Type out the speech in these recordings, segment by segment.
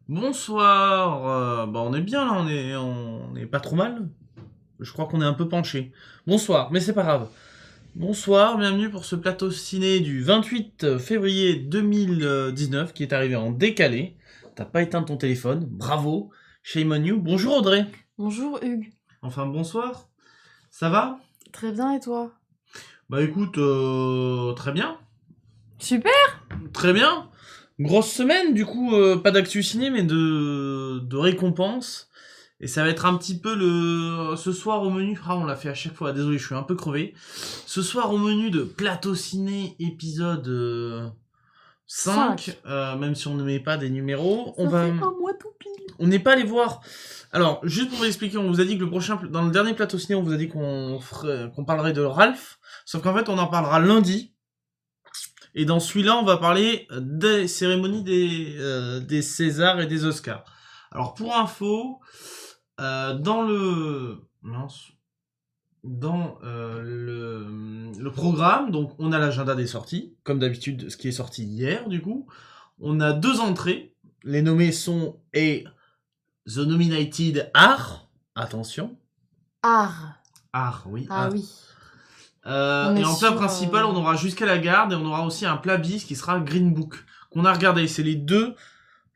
Bonsoir, on est bien là, on est pas trop mal. Je crois qu'on est un peu penché. Bonsoir, mais c'est pas grave. Bonsoir, bienvenue pour ce plateau ciné du 28 février 2019 qui est arrivé en décalé. T'as pas éteint ton téléphone, bravo, shame on you. Bonjour Audrey. Bonjour Hugues. Enfin bonsoir, ça va? Très bien et toi? Bah écoute, très bien, Super. très bien. Grosse semaine du coup, pas d'actu ciné mais de récompenses. Et ça va être un petit peu ce soir au menu. Ah, on l'a fait à chaque fois. Désolé, je suis un peu crevé. Ce soir au menu de Plateau Ciné épisode 5, 5. même si on ne met pas des numéros, Ça fait un mois tout pile. on n'est pas allé voir. Alors, juste pour vous expliquer, on vous a dit que dans le dernier Plateau Ciné, on vous a dit qu'on parlerait de Ralph. Sauf qu'en fait, on en parlera lundi. Et dans celui-là, on va parler des cérémonies des Césars et des Oscars. Alors, pour info, dans le mince, dans le programme, donc on a l'agenda des sorties, comme d'habitude, ce qui est sorti hier, du coup. On a deux entrées. Les nommés sont The Nominated Are. Attention. Art. Are, oui. Ah oui. Et en plat principal, on aura Jusqu'à la garde et on aura aussi un plat bis qui sera Green Book, qu'on a regardé. C'est les deux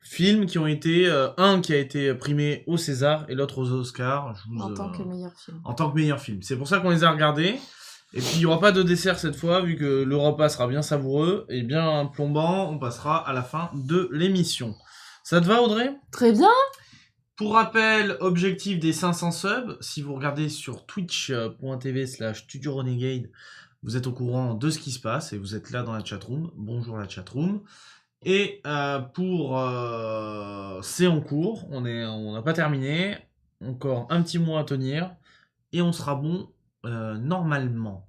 films qui ont été... un qui a été primé au César et l'autre aux Oscars. En tant que meilleur film. En tant que meilleur film. C'est pour ça qu'on les a regardés. Et puis il n'y aura pas de dessert cette fois, vu que le repas sera bien savoureux et bien plombant. On passera à la fin de l'émission. Ça te va, Audrey? Très bien. Pour rappel, objectif des 500 subs. Si vous regardez sur twitch.tv/Studio Renegade, vous êtes au courant de ce qui se passe et vous êtes là dans la chatroom. Bonjour la chatroom. Et c'est en cours, on n'a pas terminé, encore un petit mois à tenir, et on sera bon normalement.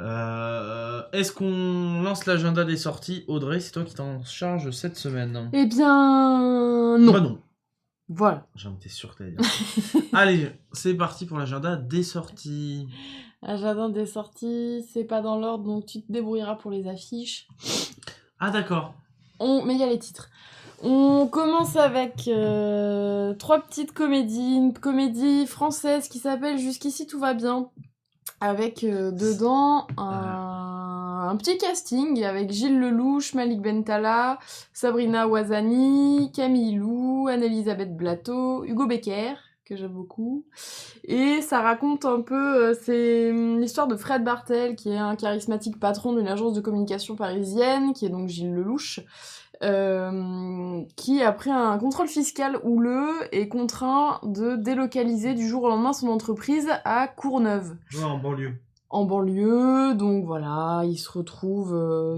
Est-ce qu'on lance l'agenda des sorties? Audrey, c'est toi qui t'en charge cette semaine. Eh bien, non. Bah non. Voilà. J'en étais sûr que t'allais dire. Allez, c'est parti pour l'agenda des sorties. Agenda des sorties, c'est pas dans l'ordre, donc tu te débrouilleras pour les affiches. Ah d'accord. Mais il y a les titres. On commence avec 3 petites comédies. Une comédie française qui s'appelle Jusqu'ici tout va bien. Avec dedans un petit casting avec Gilles Lelouch, Malik Bentala, Sabrina Ouazani, Camille Lou, Anne-Elisabeth Blateau, Hugo Becker, que j'aime beaucoup. Et ça raconte un peu, c'est l'histoire de Fred Bartel, qui est un charismatique patron d'une agence de communication parisienne, qui est donc Gilles Lelouch, qui, après un contrôle fiscal houleux, est contraint de délocaliser du jour au lendemain son entreprise à Courneuve. Ouais, en banlieue. En banlieue, donc voilà, il se retrouve,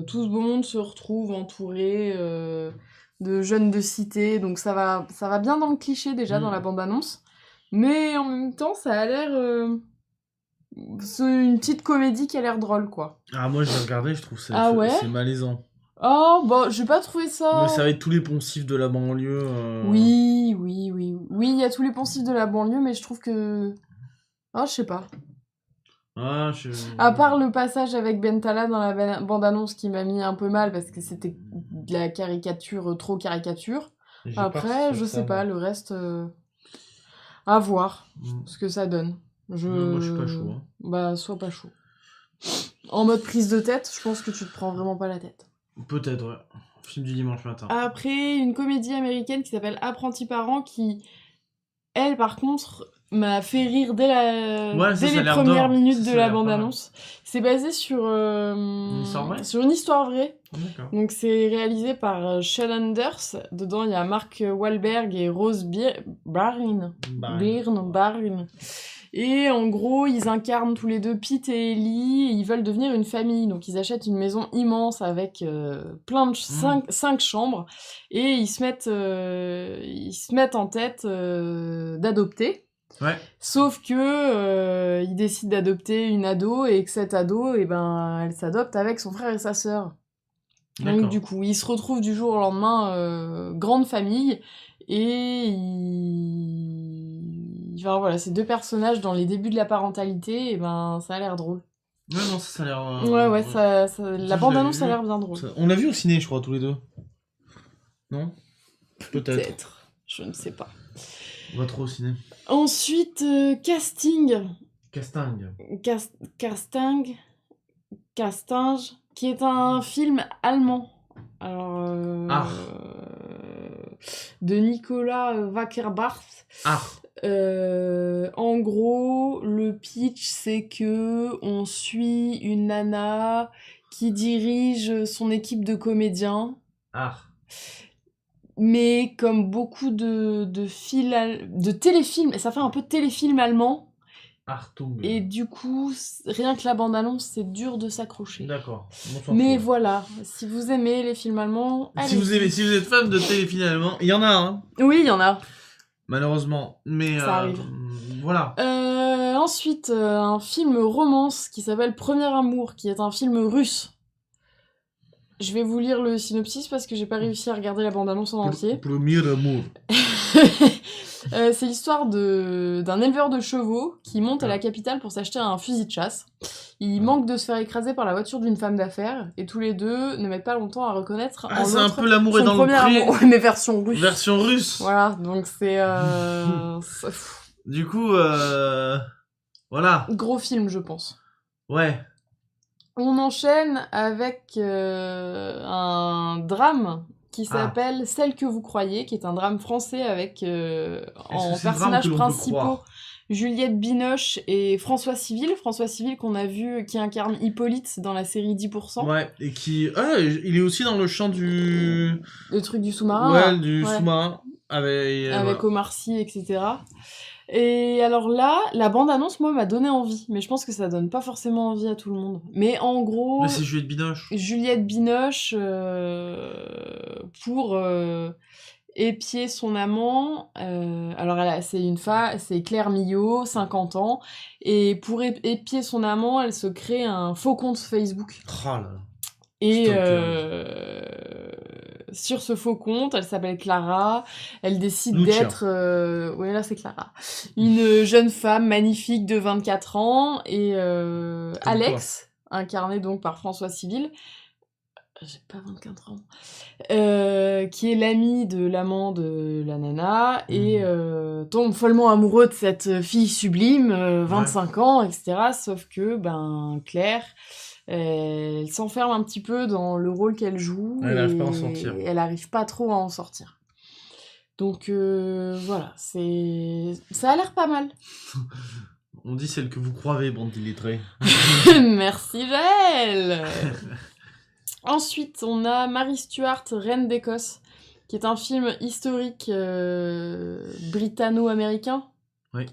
tout ce beau monde se retrouve entouré de jeunes de cité, donc ça va bien dans le cliché déjà dans la bande-annonce, mais en même temps ça a l'air... c'est une petite comédie qui a l'air drôle, quoi. Ah moi j'ai regardé, je trouve Ah ouais? c'est malaisant. Oh, bah, j'ai pas trouvé ça... Mais ça va être tous les poncifs de la banlieue. Oui, il y a tous les poncifs de la banlieue, mais je trouve que... Ah, je sais pas. Ah, À part le passage avec Bentala dans la bande-annonce qui m'a mis un peu mal parce que c'était de la caricature, trop caricature. Après, je sais pas, le reste, à voir ce que ça donne. Moi je suis pas chaud. Bah, sois pas chaud. En mode prise de tête, je pense que tu te prends vraiment pas la tête. Peut-être, ouais. Film du dimanche matin. Après, une comédie américaine qui s'appelle Apprenti parent qui, elle, par contre, m'a fait rire dès les premières minutes de la bande-annonce. C'est basé sur une histoire vraie. D'accord. Donc c'est réalisé par Sean Anders. Dedans, il y a Mark Wahlberg et Rose Byrne. Et en gros, ils incarnent tous les deux Pete et Ellie, et ils veulent devenir une famille. Donc ils achètent une maison immense avec plein de 5 chambres, et ils se mettent en tête d'adopter. Ouais. Sauf que ils décident d'adopter une ado, et que cette ado, elle s'adopte avec son frère et sa sœur. Donc du coup, ils se retrouvent du jour au lendemain, grande famille, et enfin voilà, ces deux personnages dans les débuts de la parentalité, et ça a l'air drôle. Ouais, non, ça a l'air... la bande-annonce a l'air bien drôle. On l'a vu au ciné, je crois, tous les deux. Non? Peut-être. Je ne sais pas. On va trop au ciné. Ensuite, Casting. Casting. Castinge, qui est un film allemand. Alors, de Nicolas Wackerbart. En gros, le pitch, c'est que on suit une nana qui dirige son équipe de comédiens. Mais comme beaucoup de téléfilms, et ça fait un peu téléfilm allemand. Achtung. Et du coup, rien que la bande-annonce, c'est dur de s'accrocher. D'accord. Mais voilà, si vous aimez les films allemands, si vous êtes fan de téléfilms allemands, il y en a, hein. Oui, il y en a. Malheureusement, mais ça arrive. Voilà. Ensuite, un film romance qui s'appelle Premier Amour, qui est un film russe. Je vais vous lire le synopsis parce que j'ai pas réussi à regarder la bande-annonce en entier. Premier Amour. C'est l'histoire d'un éleveur de chevaux qui monte à la capitale pour s'acheter un fusil de chasse. Il manque de se faire écraser par la voiture d'une femme d'affaires et tous les deux ne mettent pas longtemps à reconnaître en c'est l'autre un peu l'amour est dans le pré. amour, mais version russe. Version russe. Voilà, donc c'est du coup, voilà. Gros film, je pense. Ouais. On enchaîne avec un drame qui s'appelle Celle que vous croyez, qui est un drame français avec en personnages principaux Juliette Binoche et François Civil. François Civil qu'on a vu, qui incarne Hippolyte dans la série 10%. Ouais, et qui... Ah, il est aussi dans le chant du... Le truc du sous-marin. Ouais, du sous-marin. Avec voilà. Omar Sy, etc. Et alors là, la bande-annonce, moi, m'a donné envie. Mais je pense que ça donne pas forcément envie à tout le monde. Mais en gros... Mais c'est Juliette Binoche. Juliette Binoche pour épier son amant. Alors, c'est Claire Millot, 50 ans. Et pour épier son amant, elle se crée un faux compte Facebook. Oh là là. Et sur ce faux compte, elle s'appelle Clara, elle décide d'être... ouais, là c'est Clara. Une jeune femme magnifique de 24 ans, et Alex, incarné donc par François Civil, j'ai pas 24 ans, qui est l'ami de l'amant de la nana, et tombe follement amoureux de cette fille sublime, 25 ans, etc. Sauf que, Claire... elle s'enferme un petit peu dans le rôle qu'elle joue elle n'arrive pas à en sortir. Elle n'arrive pas trop à en sortir. Donc voilà, ça a l'air pas mal. On dit celle que vous croyez, bande d'illettrés. Merci Jaël. Ensuite, on a Mary Stuart, Reine d'Écosse, qui est un film historique britanno-américain. Oui.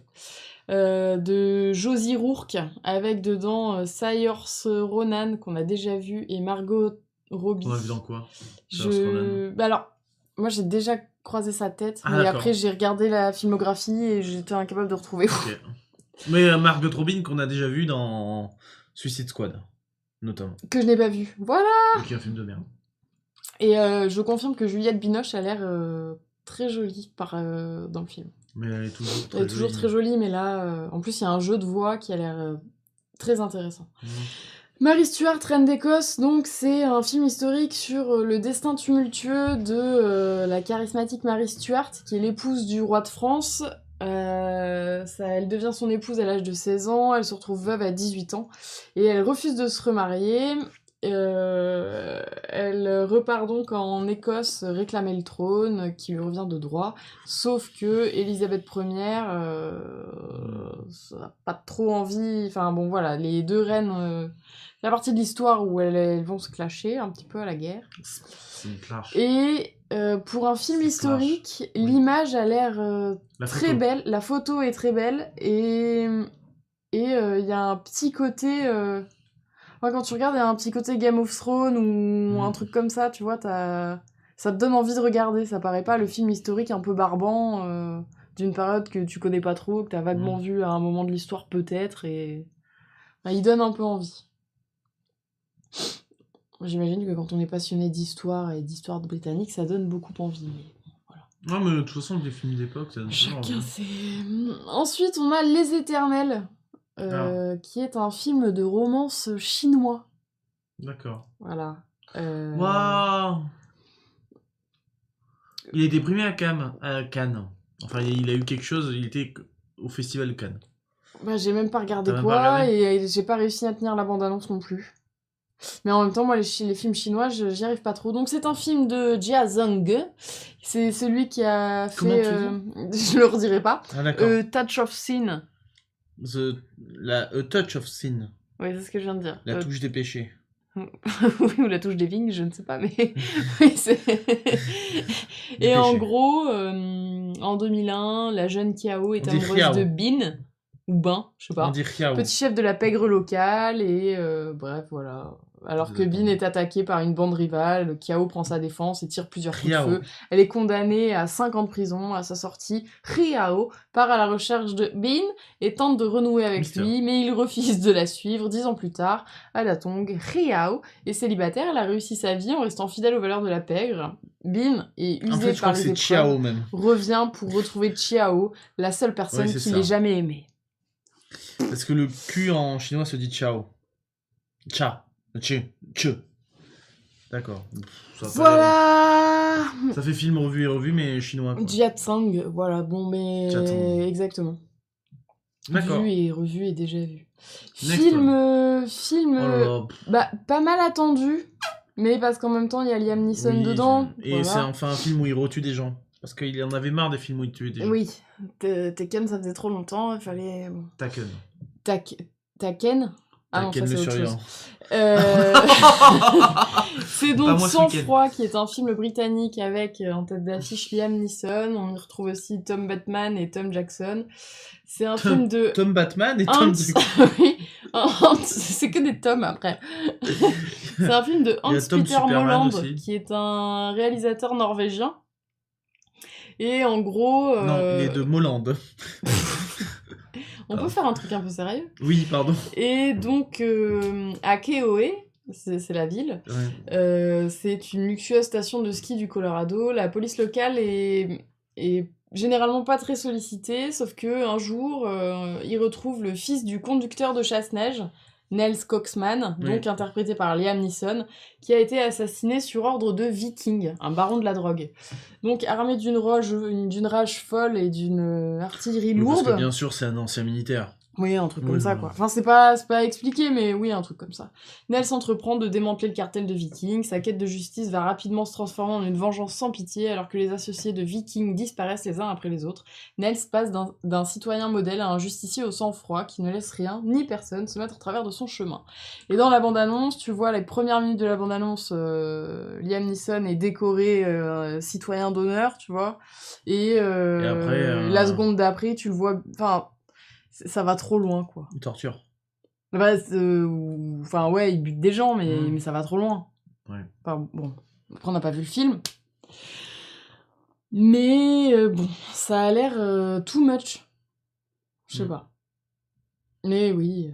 De Josie Rourke, avec dedans Saoirse Ronan, qu'on a déjà vu, et Margot Robbie. On a vu dans quoi alors, moi j'ai déjà croisé sa tête, mais après j'ai regardé la filmographie et j'étais incapable de retrouver. Okay. Mais Margot Robbie qu'on a déjà vu dans Suicide Squad, notamment. Que je n'ai pas vu, voilà. Qui est un film de merde. Et je confirme que Juliette Binoche a l'air très jolie dans le film. Mais elle est toujours très jolie, mais là, en plus, il y a un jeu de voix qui a l'air très intéressant. Mary Stuart, Reine d'Écosse, donc c'est un film historique sur le destin tumultueux de la charismatique Mary Stuart, qui est l'épouse du roi de France. Elle devient son épouse à l'âge de 16 ans, elle se retrouve veuve à 18 ans, et elle refuse de se remarier. Elle repart donc en Écosse réclamer le trône qui lui revient de droit, sauf que Élisabeth Ier ça n'a pas trop envie, enfin bon voilà, les deux reines, la partie de l'histoire où elles vont se clasher un petit peu à la guerre. C'est une clash. Et pour un film historique, l'image a l'air très belle, la photo est très belle, et il y a un petit côté... quand tu regardes, il y a un petit côté Game of Thrones ou un truc comme ça, tu vois, ça te donne envie de regarder. Ça paraît pas le film historique un peu barbant d'une période que tu connais pas trop, que t'as vaguement vu à un moment de l'histoire peut-être, et il donne un peu envie. J'imagine que quand on est passionné d'histoire et d'histoire britannique, ça donne beaucoup envie. Mais voilà. Non, mais de toute façon, des films d'époque, ça donne chacun c'est... Ensuite, on a Les Éternels. Qui est un film de romance chinois. D'accord. Voilà. Waouh. Il a été primé à Cannes. Enfin, il a eu quelque chose, il était au festival de Cannes. Bah, j'ai même pas regardé T'as même quoi, pas regardé et j'ai pas réussi à tenir la bande-annonce non plus. Mais en même temps, moi, les films chinois, j'y arrive pas trop. Donc, c'est un film de Jia Zhang. C'est celui qui a Comment fait... tu je le redirai pas. Ah d'accord. Touch of Sin. A Touch of Sin. Oui, c'est ce que je viens de dire. La touche des péchés. Oui, ou la touche des vignes, je ne sais pas, mais... oui, c'est... Et en péché. gros, en 2001, la jeune Kiao est On dit amoureuse Riao. de Bin, ou Bin, je sais pas. On dit Riao. Petit chef de la pègre locale, et bref, voilà. Alors que Bin est attaqué par une bande rivale, Kiao prend sa défense et tire plusieurs coups de Riao. feu. Elle est condamnée à 5 ans de prison. À sa sortie, Riao part à la recherche de Bin et tente de renouer avec Mister. lui, mais il refuse de la suivre. 10 ans plus tard, à Datong, Riao est célibataire. Elle a réussi sa vie en restant fidèle aux valeurs de la pègre. Bin est usé En fait, je crois par que les c'est épreuves, Chiao même. revient pour retrouver Chiao, la seule personne Ouais, c'est qu'il ça. ait jamais aimée. Parce que le cul en chinois se dit Chiao. Cha. Che. D'accord. Ça a pas Voilà. l'air- Ça fait film revu et revu, mais chinois. Quoi. Jia Tsang, voilà, bon, mais... Jia Tsang. Exactement. D'accord. Vu et revu et déjà vu. Next Film... Oh là là. bah, pas mal attendu, mais parce qu'en même temps, il y a Liam Neeson Oui, dedans. Et voilà. c'est enfin un film où il retue des gens. Parce qu'il en avait marre des films où il tuait des gens. Oui, Tekken, ça faisait trop longtemps, il fallait... bon. Taken. Taken. Ah non, Taken ça le c'est autre chose. surveillant. C'est Pas donc moi ce Sang week-end. Froid, qui est un film britannique avec en tête d'affiche Liam Neeson. On y retrouve aussi Tom Bateman et Tom Jackson. C'est un film de... Tom Batman et Hans... Tom oui, Hans... c'est que des Toms après. C'est un film de Hans Il y a Tom Peter Superman Molland, aussi. qui est un réalisateur norvégien. Et en gros... Non, il est de Molland. On peut faire un truc un peu sérieux. Oui, pardon. Et donc, à Keoe, c'est la ville, Ouais. c'est une luxueuse station de ski du Colorado. La police locale est généralement pas très sollicitée, sauf que un jour, ils retrouvent le fils du conducteur de chasse-neige, Nels Coxman, Oui. donc interprété par Liam Neeson, qui a été assassiné sur ordre de Viking, un baron de la drogue. Donc armé d'une rage folle et d'une artillerie Oui, lourde... Parce que bien sûr, c'est un ancien militaire. Oui, un truc comme Oui, ça, oui. quoi. Enfin, c'est pas expliqué, mais oui, un truc comme ça. Nels entreprend de démanteler le cartel de Vikings. Sa quête de justice va rapidement se transformer en une vengeance sans pitié, alors que les associés de Vikings disparaissent les uns après les autres. Nels passe d'un citoyen modèle à un justicier au sang-froid qui ne laisse rien, ni personne, se mettre au travers de son chemin. Et dans la bande-annonce, tu vois, les premières minutes de la bande-annonce, Liam Neeson est décoré citoyen d'honneur, tu vois. Et après, la seconde d'après, tu le vois... Enfin... ça va trop loin, quoi. Il torture. Bah, enfin, ouais, il bute des gens, mais ça va trop loin. Ouais. Enfin, bon, après, on n'a pas vu le film. Mais, bon, ça a l'air too much. Je sais pas. Mais oui,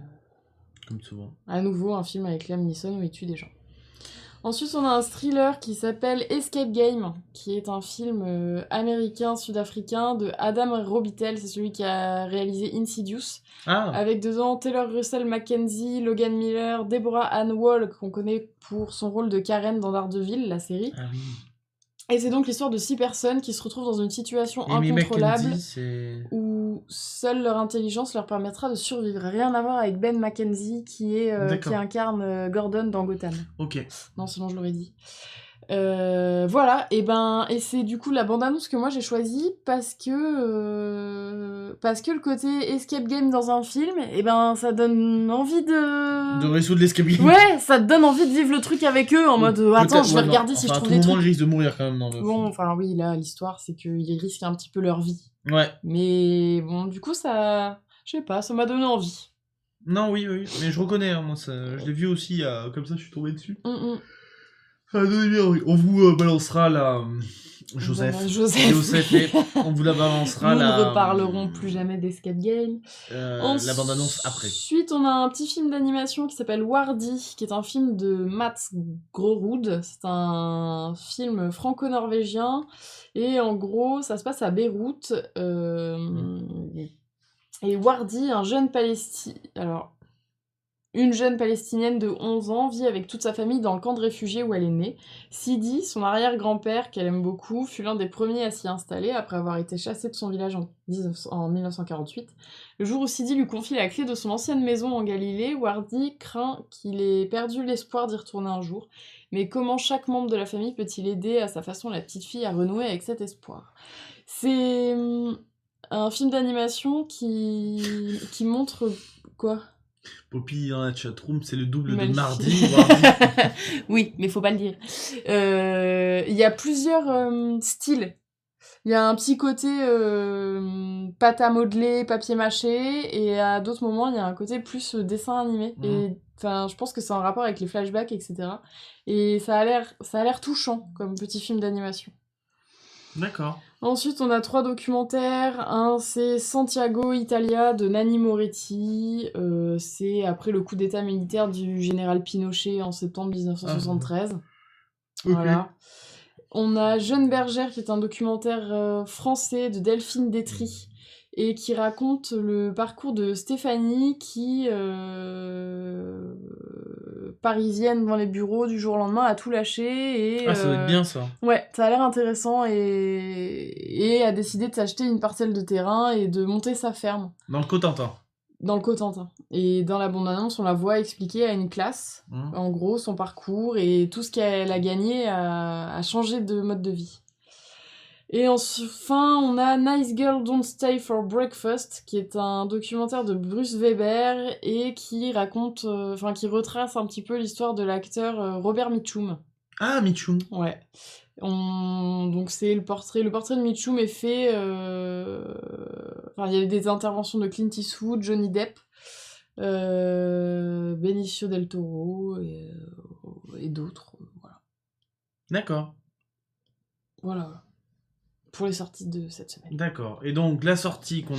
Comme souvent. à nouveau, un film avec Liam Neeson où il tue des gens. Ensuite, on a un thriller qui s'appelle Escape Game, qui est un film américain-sud-africain de Adam Robitel. C'est celui qui a réalisé Insidious. Ah, Avec dedans Taylor Russell Mackenzie, Logan Miller, Deborah Ann Wall, qu'on connaît pour son rôle de Karen dans Daredevil, la série. ah oui. Et c'est donc l'histoire de 6 personnes qui se retrouvent dans une situation Amy incontrôlable McKenzie, c'est... où seule leur intelligence leur permettra de survivre. Rien à voir avec Ben Mackenzie qui incarne Gordon dans Gotham. Ok. Non, sinon je l'aurais dit. Voilà, et c'est du coup la bande-annonce que moi j'ai choisie parce que le côté escape game dans un film, ça donne envie De de... résoudre l'escape game. Ouais, ça te donne envie de vivre le truc avec eux en mode attends, je vais regarder si je trouve des À tout moment, trucs. il risque de mourir quand même dans le Bon, enfin oui, là l'histoire c'est qu'ils risquent un petit peu leur vie. film. Ouais. Mais bon, du coup ça... Je sais pas, ça m'a donné envie. Non, oui, mais je reconnais, hein, moi, ça, je l'ai vu aussi, comme ça, je suis tombé dessus. Ça a donné bien envie. On vous balancera la... Joseph, et on vous la balancera Nous la... ne reparlerons plus jamais d'escape game. la bande-annonce après. Ensuite, on a un petit film d'animation qui s'appelle Wardy, qui est un film de Mats Grorud. C'est un film franco-norvégien. Et en gros, ça se passe à Beyrouth. Et Wardy, un jeune Palestinien... Alors, Une jeune palestinienne de 11 ans vit avec toute sa famille dans le camp de réfugiés où elle est née. Sidi, son arrière-grand-père, qu'elle aime beaucoup, fut l'un des premiers à s'y installer après avoir été chassé de son village en 1948. Le jour où Sidi lui confie la clé de son ancienne maison en Galilée, Wardy craint qu'il ait perdu l'espoir d'y retourner un jour. Mais comment chaque membre de la famille peut-il aider à sa façon la petite fille à renouer avec cet espoir ? C'est un film d'animation qui montre... Quoi ? Poppy dans la chatroom, c'est le double de Magnifique. mardi. Wardy. Oui, mais faut pas le dire. Il y a plusieurs styles. Il y a un petit côté pâte à modeler, papier mâché, et à d'autres moments, il y a un côté plus dessin animé. Mhm. Et enfin, je pense que c'est en rapport avec les flashbacks, etc. Et ça a l'air touchant comme petit film d'animation. D'accord. Ensuite, on a 3 documentaires. Un, c'est Santiago Italia de Nanni Moretti. C'est après le coup d'état militaire du général Pinochet en septembre 1973. Ok. Voilà. On a Jeune bergère, qui est un documentaire français de Delphine Détry, et qui raconte le parcours de Stéphanie qui, parisienne dans les bureaux du jour au lendemain, a tout lâché et Ah, ça doit être bien ça. ouais, ça a l'air intéressant et a décidé de s'acheter une parcelle de terrain et de monter sa ferme Dans le Cotentin. dans le Cotentin. Et dans la bande-annonce, on la voit expliquer à une classe, Mhm. en gros, son parcours et tout ce qu'elle a gagné à changer de mode de vie. Et enfin, on a Nice Girl Don't Stay for Breakfast, qui est un documentaire de Bruce Weber et qui raconte, qui retrace un petit peu l'histoire de l'acteur Robert Mitchum. Ah, Michoum. Ouais. Donc c'est le portrait de Mitchum est fait... il y avait des interventions de Clint Eastwood, Johnny Depp, Benicio del Toro et d'autres. Voilà. D'accord. Voilà. Pour les sorties de cette semaine. D'accord. Et donc, la sortie qu'on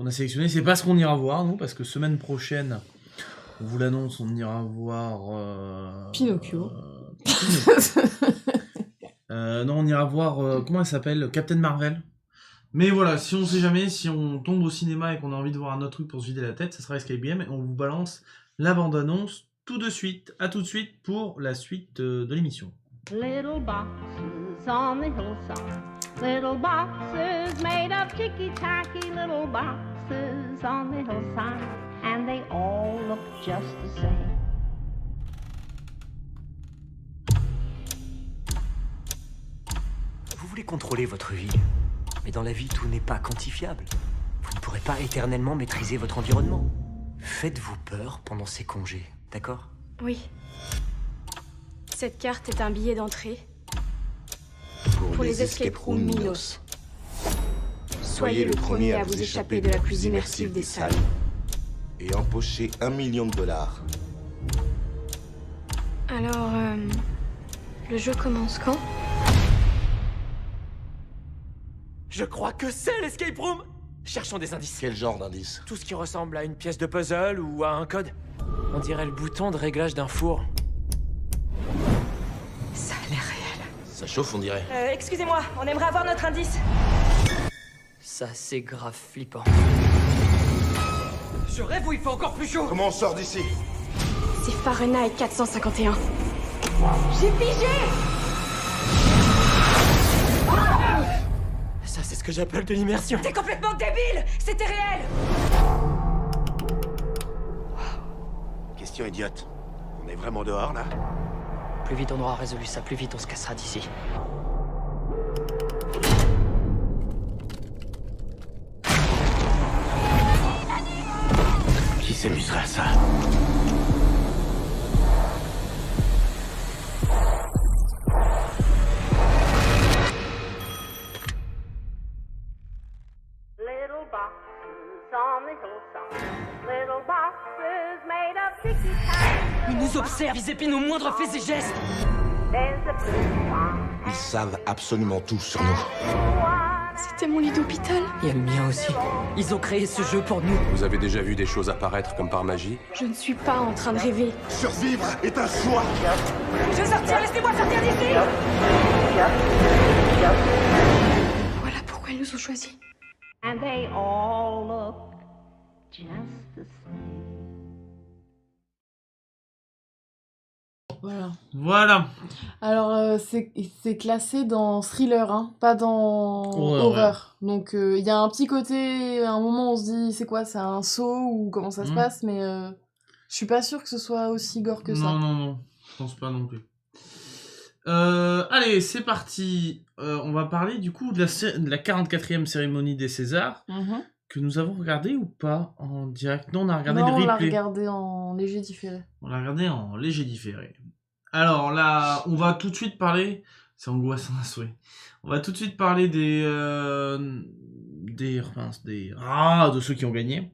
a sélectionnée, c'est pas ce qu'on ira voir, nous, parce que semaine prochaine, on vous l'annonce, on ira voir... Pinocchio. Pinocchio. Non, on ira voir... comment elle s'appelle ? Captain Marvel. Mais voilà, si on sait jamais, si on tombe au cinéma et qu'on a envie de voir un autre truc pour se vider la tête, ça sera Escape Game, et on vous balance la bande-annonce tout de suite. À tout de suite pour la suite de l'émission. Little boxes on the hillside, little boxes made of ticky-tacky, little boxes on the hillside, and they all look just the same. Vous voulez contrôler votre vie, mais dans la vie, tout n'est pas quantifiable. Vous ne pourrez pas éternellement maîtriser votre environnement. Faites-vous peur pendant ces congés, d'accord ? Oui. Cette carte est un billet d'entrée pour les escape rooms Minos. Soyez le premier à vous échapper de la plus immersive des salles. Et empocher $1 million. Alors, le jeu commence quand? Je crois que c'est l'escape room. Cherchons des indices. Quel genre d'indice? Tout ce qui ressemble à une pièce de puzzle ou à un code. On dirait le bouton de réglage d'un four. Ça a l'air réel. Ça chauffe, on dirait. Excusez-moi, on aimerait avoir notre indice. Ça, c'est grave flippant. Je rêve où il fait encore plus chaud. Comment on sort d'ici? C'est Fahrenheit 451. J'ai pigé. Ça, c'est ce que j'appelle de l'immersion. T'es complètement débile. C'était réel. Question idiote. On est vraiment dehors, là? Plus vite on aura résolu ça, plus vite on se cassera d'ici. Qui s'amusera à ça? Little boxes on the hillside, little boxes made of ticky-tacky. Ils nous observent, ils épient nos moindres faits et gestes. There's a blue one Ils savent absolument tout sur nous. C'était mon lit d'hôpital. Il y a le mien aussi. Ils ont créé ce jeu pour nous. Vous avez déjà vu des choses apparaître comme par magie? Je ne suis pas en train de rêver. Survivre est un choix! Je vais sortir, laissez-moi sortir d'ici. Voilà pourquoi ils nous ont choisis. and they all look just the same. Voilà. Alors, c'est classé dans thriller, hein, pas dans horreur. Donc, il y a un petit côté, à un moment, on se dit, c'est quoi, c'est un saut ou comment ça se passe, mais je suis pas sûre que ce soit aussi gore que ça. Non, je pense pas non plus. Allez, c'est parti. On va parler du coup de la 44e cérémonie des Césars, que nous avons regardé ou pas en direct. Non, on a regardé le replay. On l'a regardé en léger différé. On l'a regardé en léger différé. Alors là, on va tout de suite parler. C'est angoissant à souhait. On va tout de suite parler de ceux qui ont gagné.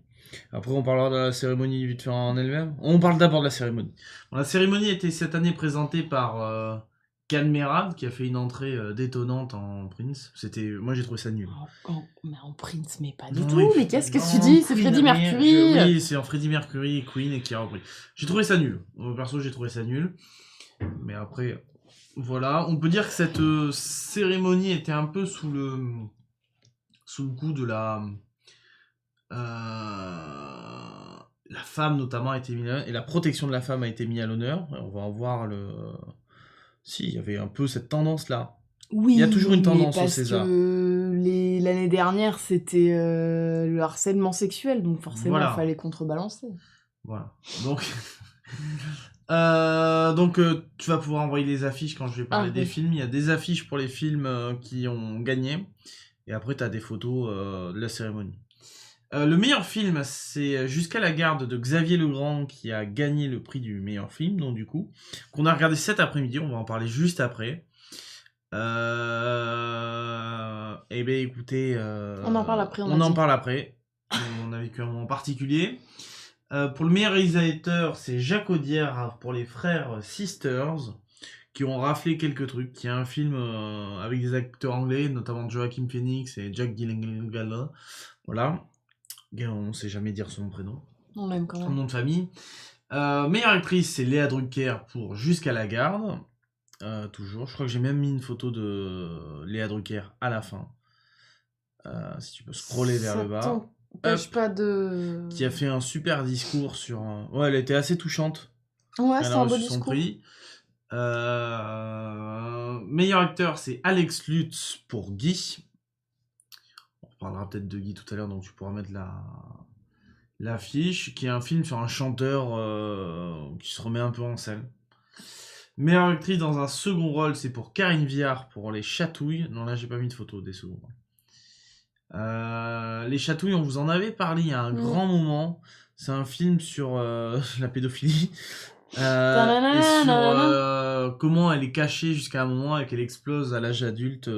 Après, on parlera de la cérémonie vite fait en elle-même. On parle d'abord de la cérémonie. Bon, la cérémonie était cette année présentée par Calmerad, qui a fait une entrée détonnante en Prince. Moi, j'ai trouvé ça nul. Mais en Prince, mais pas du Non, tout. Mais qu'est-ce que tu dis? C'est Freddie Mercury. Oui, c'est en Freddie Mercury et Queen et qui a repris. J'ai trouvé ça nul. Perso, j'ai trouvé ça nul. Mais après, voilà. On peut dire que cette cérémonie était un peu sous le coup de la femme notamment a été mise et la protection de la femme a été mise à l'honneur. On va en voir il y avait un peu cette tendance là. Oui, il y a toujours une tendance au César. L'année dernière, c'était le harcèlement sexuel, donc forcément, il fallait contrebalancer. Voilà. Donc, tu vas pouvoir envoyer les affiches quand je vais parler des films. Il y a des affiches pour les films qui ont gagné. Et après, tu as des photos de la cérémonie. Le meilleur film, c'est Jusqu'à la garde de Xavier Legrand qui a gagné le prix du meilleur film, donc du coup, qu'on a regardé cet après-midi, on va en parler juste après. Eh bien écoutez... on en parle après. On en parle après. On a vécu un moment particulier. Pour le meilleur réalisateur, c'est Jacques Audiard pour les frères Sisters, qui ont raflé quelques trucs. Il y a un film avec des acteurs anglais, notamment Joaquin Phoenix et Jack Gyllenhaal. Voilà. On ne sait jamais dire son prénom. On l'aime quand même. Son nom de famille. Meilleure actrice, c'est Léa Drucker pour Jusqu'à la garde. Toujours. Je crois que j'ai même mis une photo de Léa Drucker à la fin. Si tu peux scroller vers le bas. Pas de... Qui a fait un super discours sur... Ouais, elle était assez touchante. Ouais, c'est un beau discours. Son prix. Meilleur acteur, c'est Alex Lutz pour Guy. On reparlera peut-être de Guy tout à l'heure, donc tu pourras mettre l'affiche, qui est un film sur un chanteur qui se remet un peu en selle. Meilleure actrice dans un second rôle, c'est pour Karine Viard pour Les Chatouilles. Non, là, j'ai pas mis de photo des seconds. Les Chatouilles, on vous en avait parlé il y a un grand moment. C'est un film sur la pédophilie. Et sur comment elle est cachée jusqu'à un moment et qu'elle explose à l'âge adulte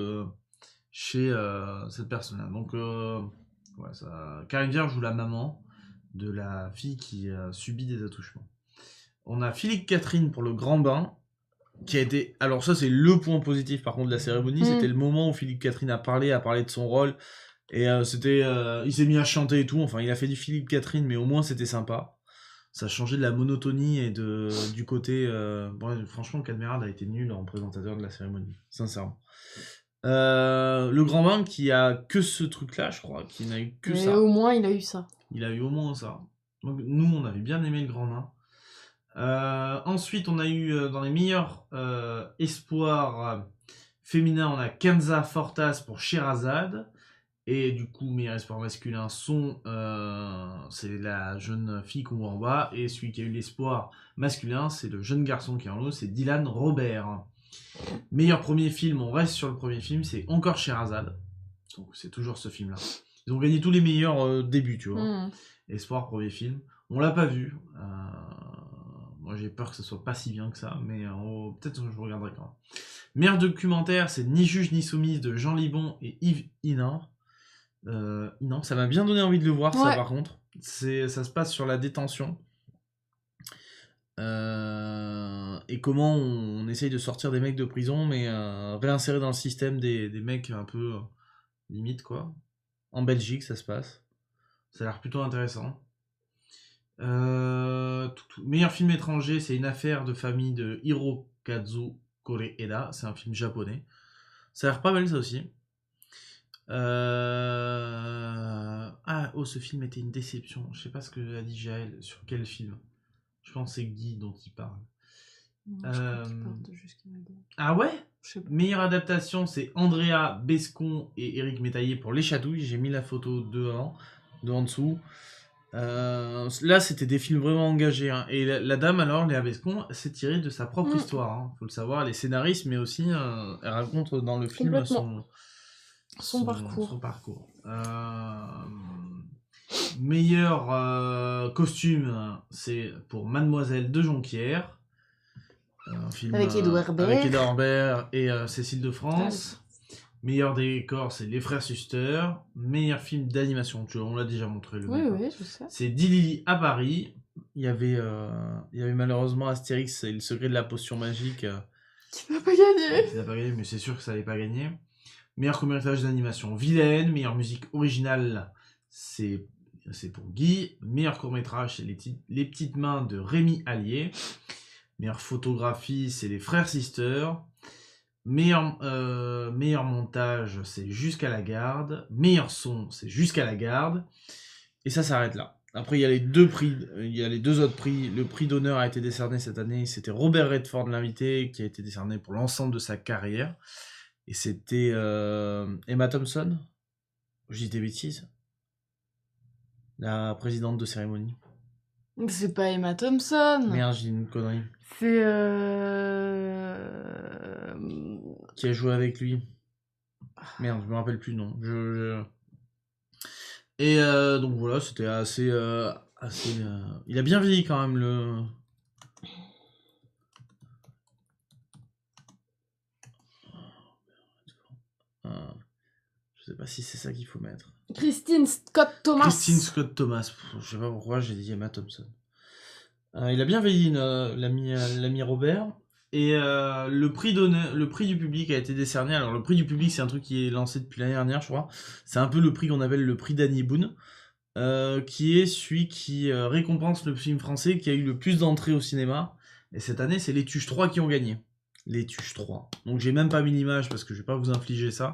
chez cette personne-là. Donc, Karine Viard joue la maman de la fille qui subit des attouchements. On a Philippe Catherine pour Le Grand Bain, qui a été... Alors ça, c'est le point positif, par contre, de la cérémonie. C'était le moment où Philippe Catherine a parlé de son rôle. Et il s'est mis à chanter et tout. Enfin, il a fait du Philippe Catherine, mais au moins, c'était sympa. Ça changeait de la monotonie et du côté... franchement, Cadmerade a été nul en présentateur de la cérémonie, sincèrement. Le Grand Bain qui a que ce truc-là, je crois, qui n'a eu que ça. Mais au moins, il a eu ça. Il a eu au moins ça. Donc, nous, on avait bien aimé Le Grand Bain. Ensuite, on a eu dans les meilleurs espoirs féminins, on a Kenza Fortas pour Sherazade. Et du coup, meilleur espoir masculin c'est la jeune fille qu'on voit en bas. Et celui qui a eu l'espoir masculin, c'est le jeune garçon qui est en haut, c'est Dylan Robert. Meilleur premier film, on reste sur le premier film, c'est encore Sherazade. Donc c'est toujours ce film-là. Ils ont gagné tous les meilleurs débuts, tu vois. Espoir, premier film. On l'a pas vu. Moi j'ai peur que ce soit pas si bien que ça, mais peut-être que je regarderai quand même. Meilleur documentaire, c'est Ni juge ni soumise de Jean Libon et Yves Inor. Ça m'a bien donné envie de le voir, ça par contre. Ça se passe sur la détention. Et comment on essaye de sortir des mecs de prison, mais réinsérer dans le système des mecs un peu limite, quoi. En Belgique, ça se passe. Ça a l'air plutôt intéressant. Meilleur film étranger, c'est Une affaire de famille de Hirokazu Koreeda. C'est un film japonais. Ça a l'air pas mal, ça aussi. Ce film était une déception. Je sais pas ce que a dit Jaël sur quel film. Je pense que c'est Guy dont il parle. Ah ouais? Je sais pas. Meilleure adaptation, c'est Andrea Bescon et Éric Métaillé pour Les Chatouilles. J'ai mis la photo deux en dessous. Là, c'était des films vraiment engagés. Hein. Et la dame, alors, Léa Bescon, s'est tirée de sa propre histoire. Hein. Faut le savoir, elle est scénariste, mais aussi, elle raconte dans le film Son parcours. Son parcours. Meilleur costume, c'est pour Mademoiselle de Jonquière. Un film Avec Édouard Baird. Avec Édouard Baird et Cécile de France. Meilleur décor, c'est Les Frères Suster. Meilleur film d'animation, on l'a déjà montré. Oui, je sais. C'est Dilili à Paris. Il y avait malheureusement Astérix et le secret de la potion magique. Qui n'a pas gagné. Qui n'a pas gagné, mais c'est sûr que ça n'allait pas gagner. Meilleur court-métrage d'animation, Vilaine. Meilleure musique originale, c'est pour Guy. Meilleur court-métrage, c'est Les Petites Mains de Rémi Allier. Meilleure photographie, c'est Les Frères Sister. Meilleur montage, c'est Jusqu'à la garde. Meilleur son, c'est Jusqu'à la garde. Et ça s'arrête là. Après, il y a les deux prix. Il y a les deux autres prix. Le prix d'honneur a été décerné cette année. C'était Robert Redford, l'invité, qui a été décerné pour l'ensemble de sa carrière. Et c'était Emma Thompson. Je dis des bêtises. La présidente de cérémonie. C'est pas Emma Thompson. Merde, j'ai dit une connerie. C'est Qui a joué avec lui. Merde, je me rappelle plus le nom. Et donc voilà, c'était assez... Il a bien vieilli quand même, le... Je sais pas si c'est ça qu'il faut mettre. Christine Scott Thomas. Christine Scott Thomas. Je sais pas pourquoi j'ai dit Emma Thompson. Il a bien vieilli, l'ami Robert. Et le prix du public a été décerné. Alors le prix du public, c'est un truc qui est lancé depuis l'année dernière, je crois. C'est un peu le prix qu'on appelle le prix Danny Boone, qui est celui qui récompense le film français qui a eu le plus d'entrées au cinéma. Et cette année, c'est Les Tuches 3 qui ont gagné. Les Tuches 3. Donc j'ai même pas mis l'image parce que je vais pas vous infliger ça.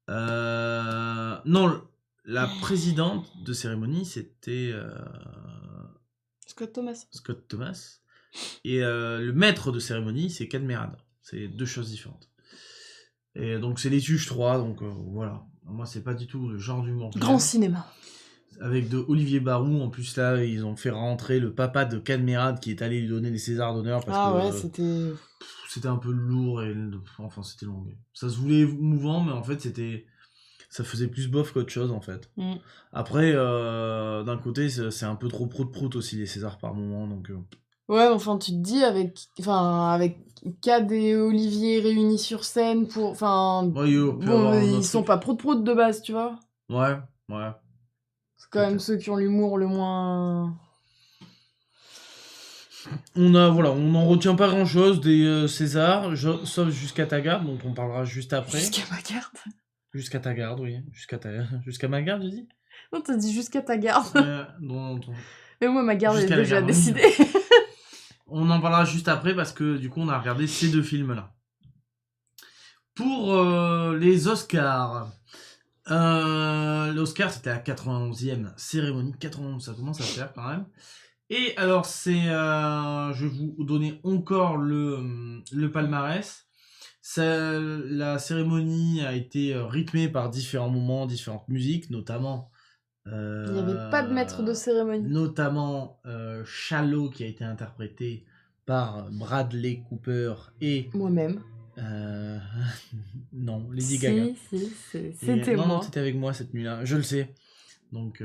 Non, la présidente de cérémonie, c'était Scott Thomas. Et le maître de cérémonie, c'est Ken Merad. C'est deux choses différentes. Et donc c'est Les Tuches 3, donc voilà. Moi, c'est pas du tout le genre d'humour. Grand cinéma. Avec de Olivier Barou, en plus là, ils ont fait rentrer le papa de Ken Merad qui est allé lui donner les Césars d'honneur parce que c'était un peu lourd et enfin c'était long. Ça se voulait mouvant, mais en fait ça faisait plus bof qu'autre chose en fait. Après, d'un côté, c'est un peu trop prout aussi les Césars par moment, donc. Ouais, enfin tu te dis avec Cad et Olivier réunis sur scène pour, enfin, ils sont pas prout de base, tu vois. Ouais. C'est quand même ceux qui ont l'humour le moins. On n'en retient pas grand chose des Césars, sauf Jusqu'à ta garde, dont on parlera juste après. Jusqu'à ma garde. Jusqu'à ta garde, oui. Jusqu'à ma garde, j'ai dit. Non, t'as dit Jusqu'à ta garde. Non. Mais moi, ma garde est déjà garde, décidée. On en parlera juste après parce que du coup, on a regardé ces deux films-là. Pour les Oscars. L'Oscar, c'était la 91e cérémonie. 91, ça commence à faire quand même. Et alors, je vais vous donner encore le palmarès. La cérémonie a été rythmée par différents moments, différentes musiques, notamment... Il n'y avait pas de maître de cérémonie. Notamment Shallow, qui a été interprété par Bradley Cooper et... Moi-même. Non, Lady Gaga. Si, c'était moi. Non, t'étais avec moi cette nuit-là, je le sais. Donc,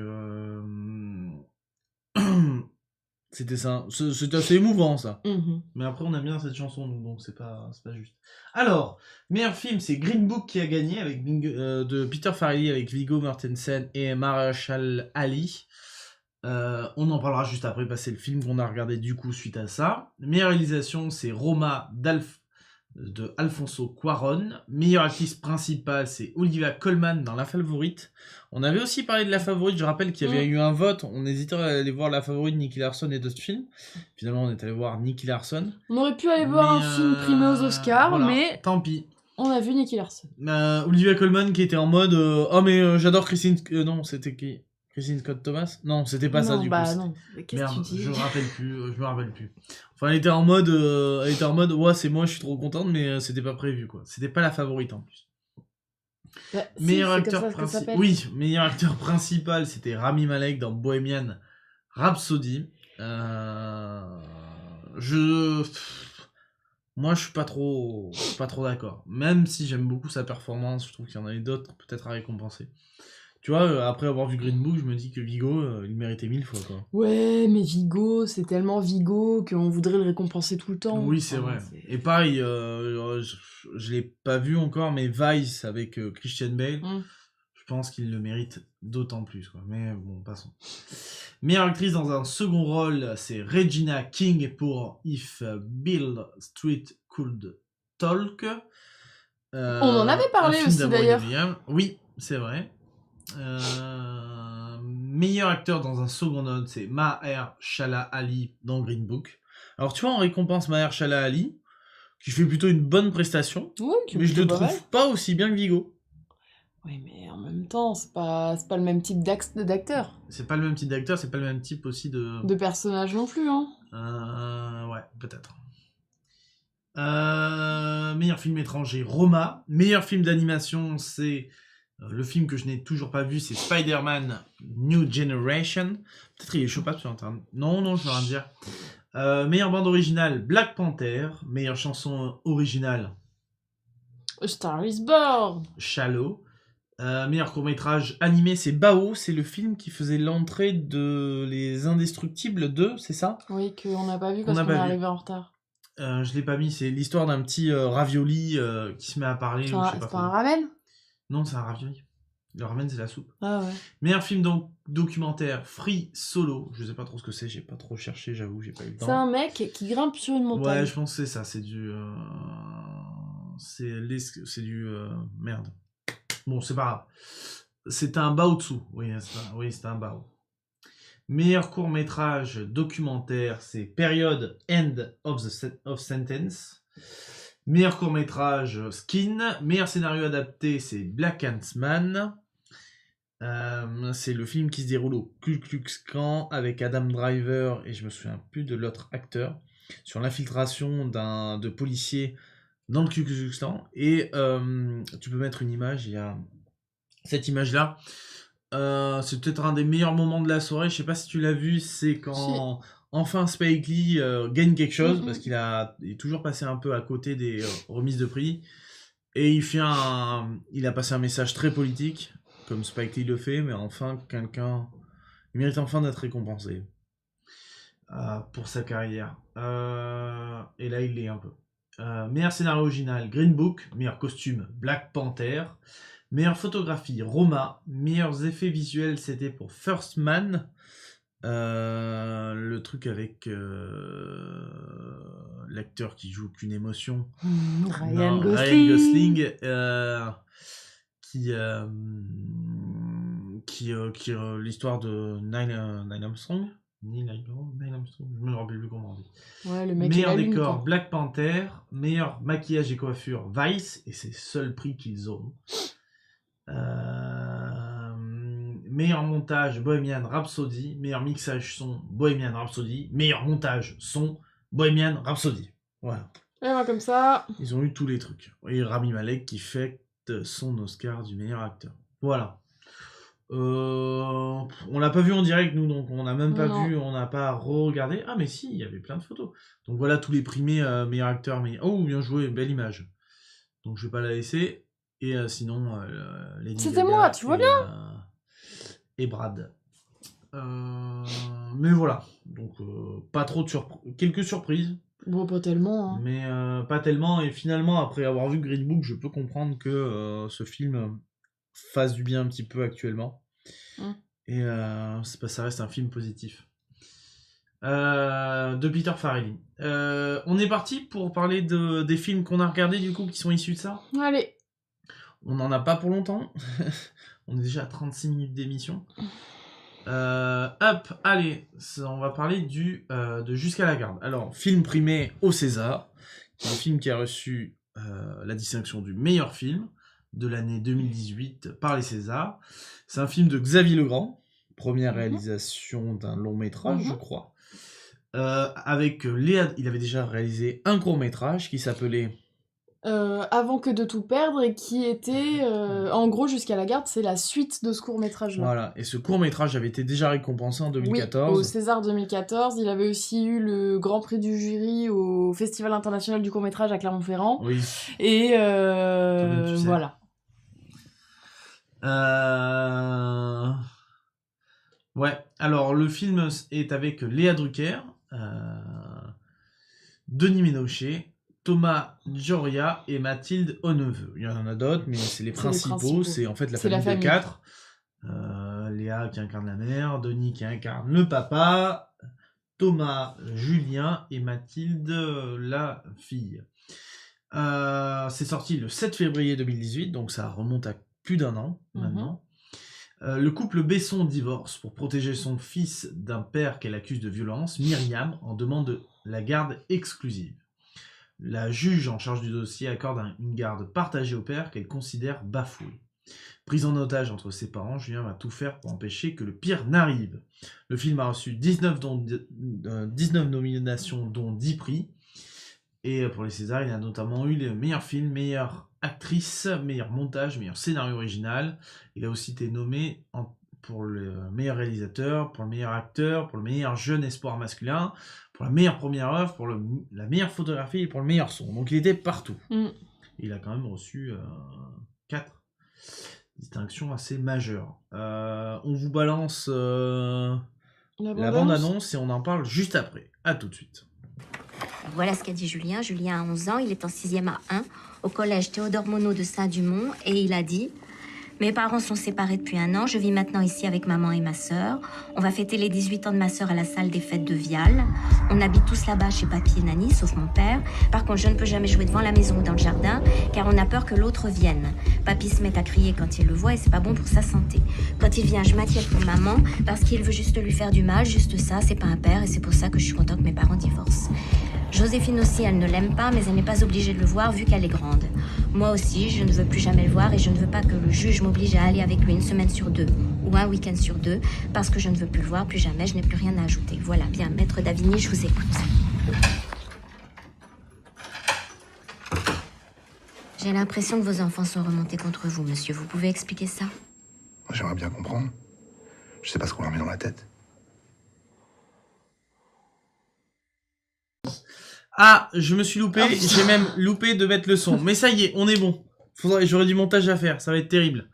c'était ça. C'était assez émouvant, ça. Mais après, on aime bien cette chanson, donc c'est pas juste. Alors, meilleur film, c'est Green Book qui a gagné, avec de Peter Farrelly avec Viggo Mortensen et Mahershala Ali. On en parlera juste après, parce que c'est le film qu'on a regardé du coup suite à ça. Meilleure réalisation, c'est Roma de Alfonso Cuarón. Meilleure actrice principale, c'est Olivia Colman dans La Favorite. On avait aussi parlé de La Favorite, je rappelle qu'il y avait eu un vote, on hésitait à aller voir La Favorite, Nicky Larson et d'autres films. Finalement, on est allé voir Nicky Larson. On aurait pu aller voir un film primé aux Oscars, voilà, mais... Tant pis. On a vu Nicky Larson. Olivia Colman qui était en mode « Oh mais j'adore Christine... non, c'était qui ? Christine Scott Thomas? Non, c'était pas ça Non, du bah coup. non. Mais qu'est-ce que Merde, tu dis? je me rappelle plus, je me rappelle plus. Enfin, elle était en mode, ouais, c'est moi, je suis trop contente, mais c'était pas prévu, quoi. C'était pas la favorite, en plus. Bah, si, Meilleur c'est comme acteur ça que ça principal. s'appelle. Oui, meilleur acteur principal, c'était Rami Malek dans Bohemian Rhapsody. Je... Moi, je suis pas trop d'accord. Même si j'aime beaucoup sa performance, je trouve qu'il y en avait d'autres peut-être à récompenser. Tu vois, après avoir vu Green Book, je me dis que Vigo, il méritait 1000 fois, quoi. Ouais, mais Vigo, c'est tellement Vigo qu'on voudrait le récompenser tout le temps. Oui, c'est Enfin, vrai. Et pareil, je l'ai pas vu encore, mais Vice avec Christian Bale, je pense qu'il le mérite d'autant plus, quoi. Mais bon, passons. Meilleure actrice dans un second rôle, c'est Regina King pour If Bill Street Could Talk. On en avait parlé un film aussi, d'amour d'ailleurs. inoubliable. Oui, c'est vrai. Meilleur acteur dans un second rôle, c'est Mahershala Ali dans Green Book. Alors tu vois, on récompense Mahershala Ali, qui fait plutôt une bonne prestation, Ouais, qui est mais je le plutôt pas trouve mal. pas aussi bien que Vigo. Oui, mais en même temps, c'est pas le même type d'acteur. C'est pas le même type d'acteur, c'est pas le même type aussi de... De personnage non plus, hein. Ouais, peut-être. Meilleur film étranger, Roma. Meilleur film d'animation, c'est le film que je n'ai toujours pas vu, c'est Spider-Man New Generation. Peut-être il est chopable sur internet. Non, je veux rien dire. Meilleure bande originale, Black Panther. Meilleure chanson originale, A Star is Born. Shallow. Meilleur court-métrage animé, c'est Bao. C'est le film qui faisait l'entrée de Les Indestructibles 2, c'est ça? Oui, qu'on n'a pas vu Qu'on parce n'a qu'on pas est vu. arrivé en retard. Je l'ai pas mis, c'est l'histoire d'un petit ravioli qui se met à parler. C'est Ou je sais pas pas un quoi. ramen? Non, c'est un ravioli. Le ramen, c'est la soupe. Ah ouais. Meilleur film documentaire, Free Solo. Je sais pas trop ce que c'est, j'ai pas trop cherché, j'avoue, j'ai pas eu le temps. C'est un mec qui grimpe sur une montagne. Ouais, je pense que c'est ça, c'est du... C'est du... Merde. Bon, c'est pas grave. C'est un Baotsu. Oui, c'est un Bao. Meilleur court-métrage documentaire, c'est Period End of Sentence. Meilleur court-métrage, Skin. Meilleur scénario adapté, c'est Black Ant-Man. C'est le film qui se déroule au Ku Klux Klan avec Adam Driver et je me souviens plus de l'autre acteur sur l'infiltration de policiers dans le Ku Klux Klan. Et tu peux mettre une image, il y a cette image-là. C'est peut-être un des meilleurs moments de la soirée. Je sais pas si tu l'as vu, c'est quand enfin Spike Lee gagne quelque chose parce qu'il est toujours passé un peu à côté des remises de prix et il a passé un message très politique comme Spike Lee le fait, mais enfin il mérite enfin d'être récompensé pour sa carrière. Et là il l'est un peu. Meilleur scénario original, Green Book. Meilleur costume, Black Panther. Meilleure photographie, Roma. Meilleurs effets visuels, c'était pour First Man. Le truc avec l'acteur qui joue qu'une émotion. Ryan Ryan Gosling. Qui l'histoire de Neil Armstrong. Neil Armstrong, je me rappelle plus comment on dit. Ouais, le mec Meilleur il allume, décor, quoi. Black Panther. Meilleur maquillage et coiffure, Vice. Et c'est le seul prix qu'ils ont. Meilleur montage, Bohemian Rhapsody. Meilleur mixage son, Bohemian Rhapsody. Meilleur montage son, Bohemian Rhapsody. Voilà. Et ben, comme ça. Ils ont eu tous les trucs. Et Rami Malek qui fête son Oscar du meilleur acteur. Voilà. On l'a pas vu en direct nous, donc on n'a même pas vu, on n'a pas regardé. Ah mais si, il y avait plein de photos. Donc voilà tous les primés meilleur acteur. Oh bien joué, belle image. Donc je vais pas la laisser. Et sinon, Lady C'était Gaga moi, tu vois bien. Et Brad. Mais voilà. Donc pas trop de surprises. Quelques surprises. Bon, pas tellement. Hein. Mais pas tellement. Et finalement, après avoir vu Green Book, je peux comprendre que ce film fasse du bien un petit peu actuellement. Et ça reste un film positif. De Peter Farrelly. On est parti pour parler des films qu'on a regardés du coup qui sont issus de ça. Allez. On n'en a pas pour longtemps. On est déjà à 36 minutes d'émission. Allez, on va parler de Jusqu'à la garde. Alors, film primé au César, qui est le film qui a reçu la distinction du meilleur film de l'année 2018 par les Césars. C'est un film de Xavier Legrand, première réalisation d'un long métrage, Mhm. je crois. Avec Léa, il avait déjà réalisé un court métrage qui s'appelait... Avant que de tout perdre, et qui était, en gros, Jusqu'à la garde, c'est la suite de ce court-métrage-là. Voilà, et ce court métrage avait été déjà récompensé en Oui, 2014. au César 2014. Il avait aussi eu le Grand Prix du jury au Festival international du court-métrage à Clermont-Ferrand. Oui. Et Toi-même, tu sais. voilà. Ouais, alors le film est avec Léa Drucker, Denis Ménochet, Thomas Gioria et Mathilde Honneveux. Il y en a d'autres, mais c'est les C'est les principaux. principaux. C'est en fait la C'est la famille de famille. 4. Léa qui incarne la mère, Denis qui incarne le papa, Thomas, Julien et Mathilde, la fille. C'est sorti le 7 février 2018, donc ça remonte à plus d'un an maintenant. Le couple Besson divorce pour protéger son fils d'un père qu'elle accuse de violence. Myriam en demande la garde exclusive. La juge en charge du dossier accorde une garde partagée au père qu'elle considère bafoué. Prise en otage entre ses parents, Julien va tout faire pour empêcher que le pire n'arrive. Le film a reçu 19 nominations, dont 10 prix. Et pour les Césars, il a notamment eu le meilleur film, meilleure actrice, meilleur montage, meilleur scénario original. Il a aussi été nommé pour le meilleur réalisateur, pour le meilleur acteur, pour le meilleur jeune espoir masculin, pour la meilleure première œuvre, pour la meilleure photographie et pour le meilleur son. Donc il était partout. Il a quand même reçu 4 distinctions assez majeures. On vous balance la bande-annonce et on en parle juste après. À tout de suite. Voilà ce qu'a dit Julien. Julien a 11 ans, il est en 6e à 1, au collège Théodore Monod de Saint-Dumont, et il a dit: mes parents sont séparés depuis 1 an, je vis maintenant ici avec maman et ma sœur. On va fêter les 18 ans de ma sœur à la salle des fêtes de Vial. On habite tous là-bas chez papy et Nani, sauf mon père. Par contre, je ne peux jamais jouer devant la maison ou dans le jardin, car on a peur que l'autre vienne. Papy se met à crier quand il le voit et c'est pas bon pour sa santé. Quand il vient, je m'inquiète pour maman, parce qu'il veut juste lui faire du mal, juste ça, c'est pas un père, et c'est pour ça que je suis contente que mes parents divorcent. Joséphine aussi, elle ne l'aime pas, mais elle n'est pas obligée de le voir vu qu'elle est grande. Moi aussi, je ne veux plus jamais le voir et je ne veux pas que le juge m'oblige à aller avec lui 1 semaine sur 2 ou un week-end sur 2 parce que je ne veux plus le voir, plus jamais, je n'ai plus rien à ajouter. Voilà, bien, maître Davigny, je vous écoute. J'ai l'impression que vos enfants sont remontés contre vous, monsieur. Vous pouvez expliquer ça? J'aimerais bien comprendre. Je sais pas ce qu'on leur met dans la tête. Ah, je me suis loupé, j'ai même loupé de mettre le son. Mais ça y est, on est bon. J'aurais du montage à faire, ça va être terrible.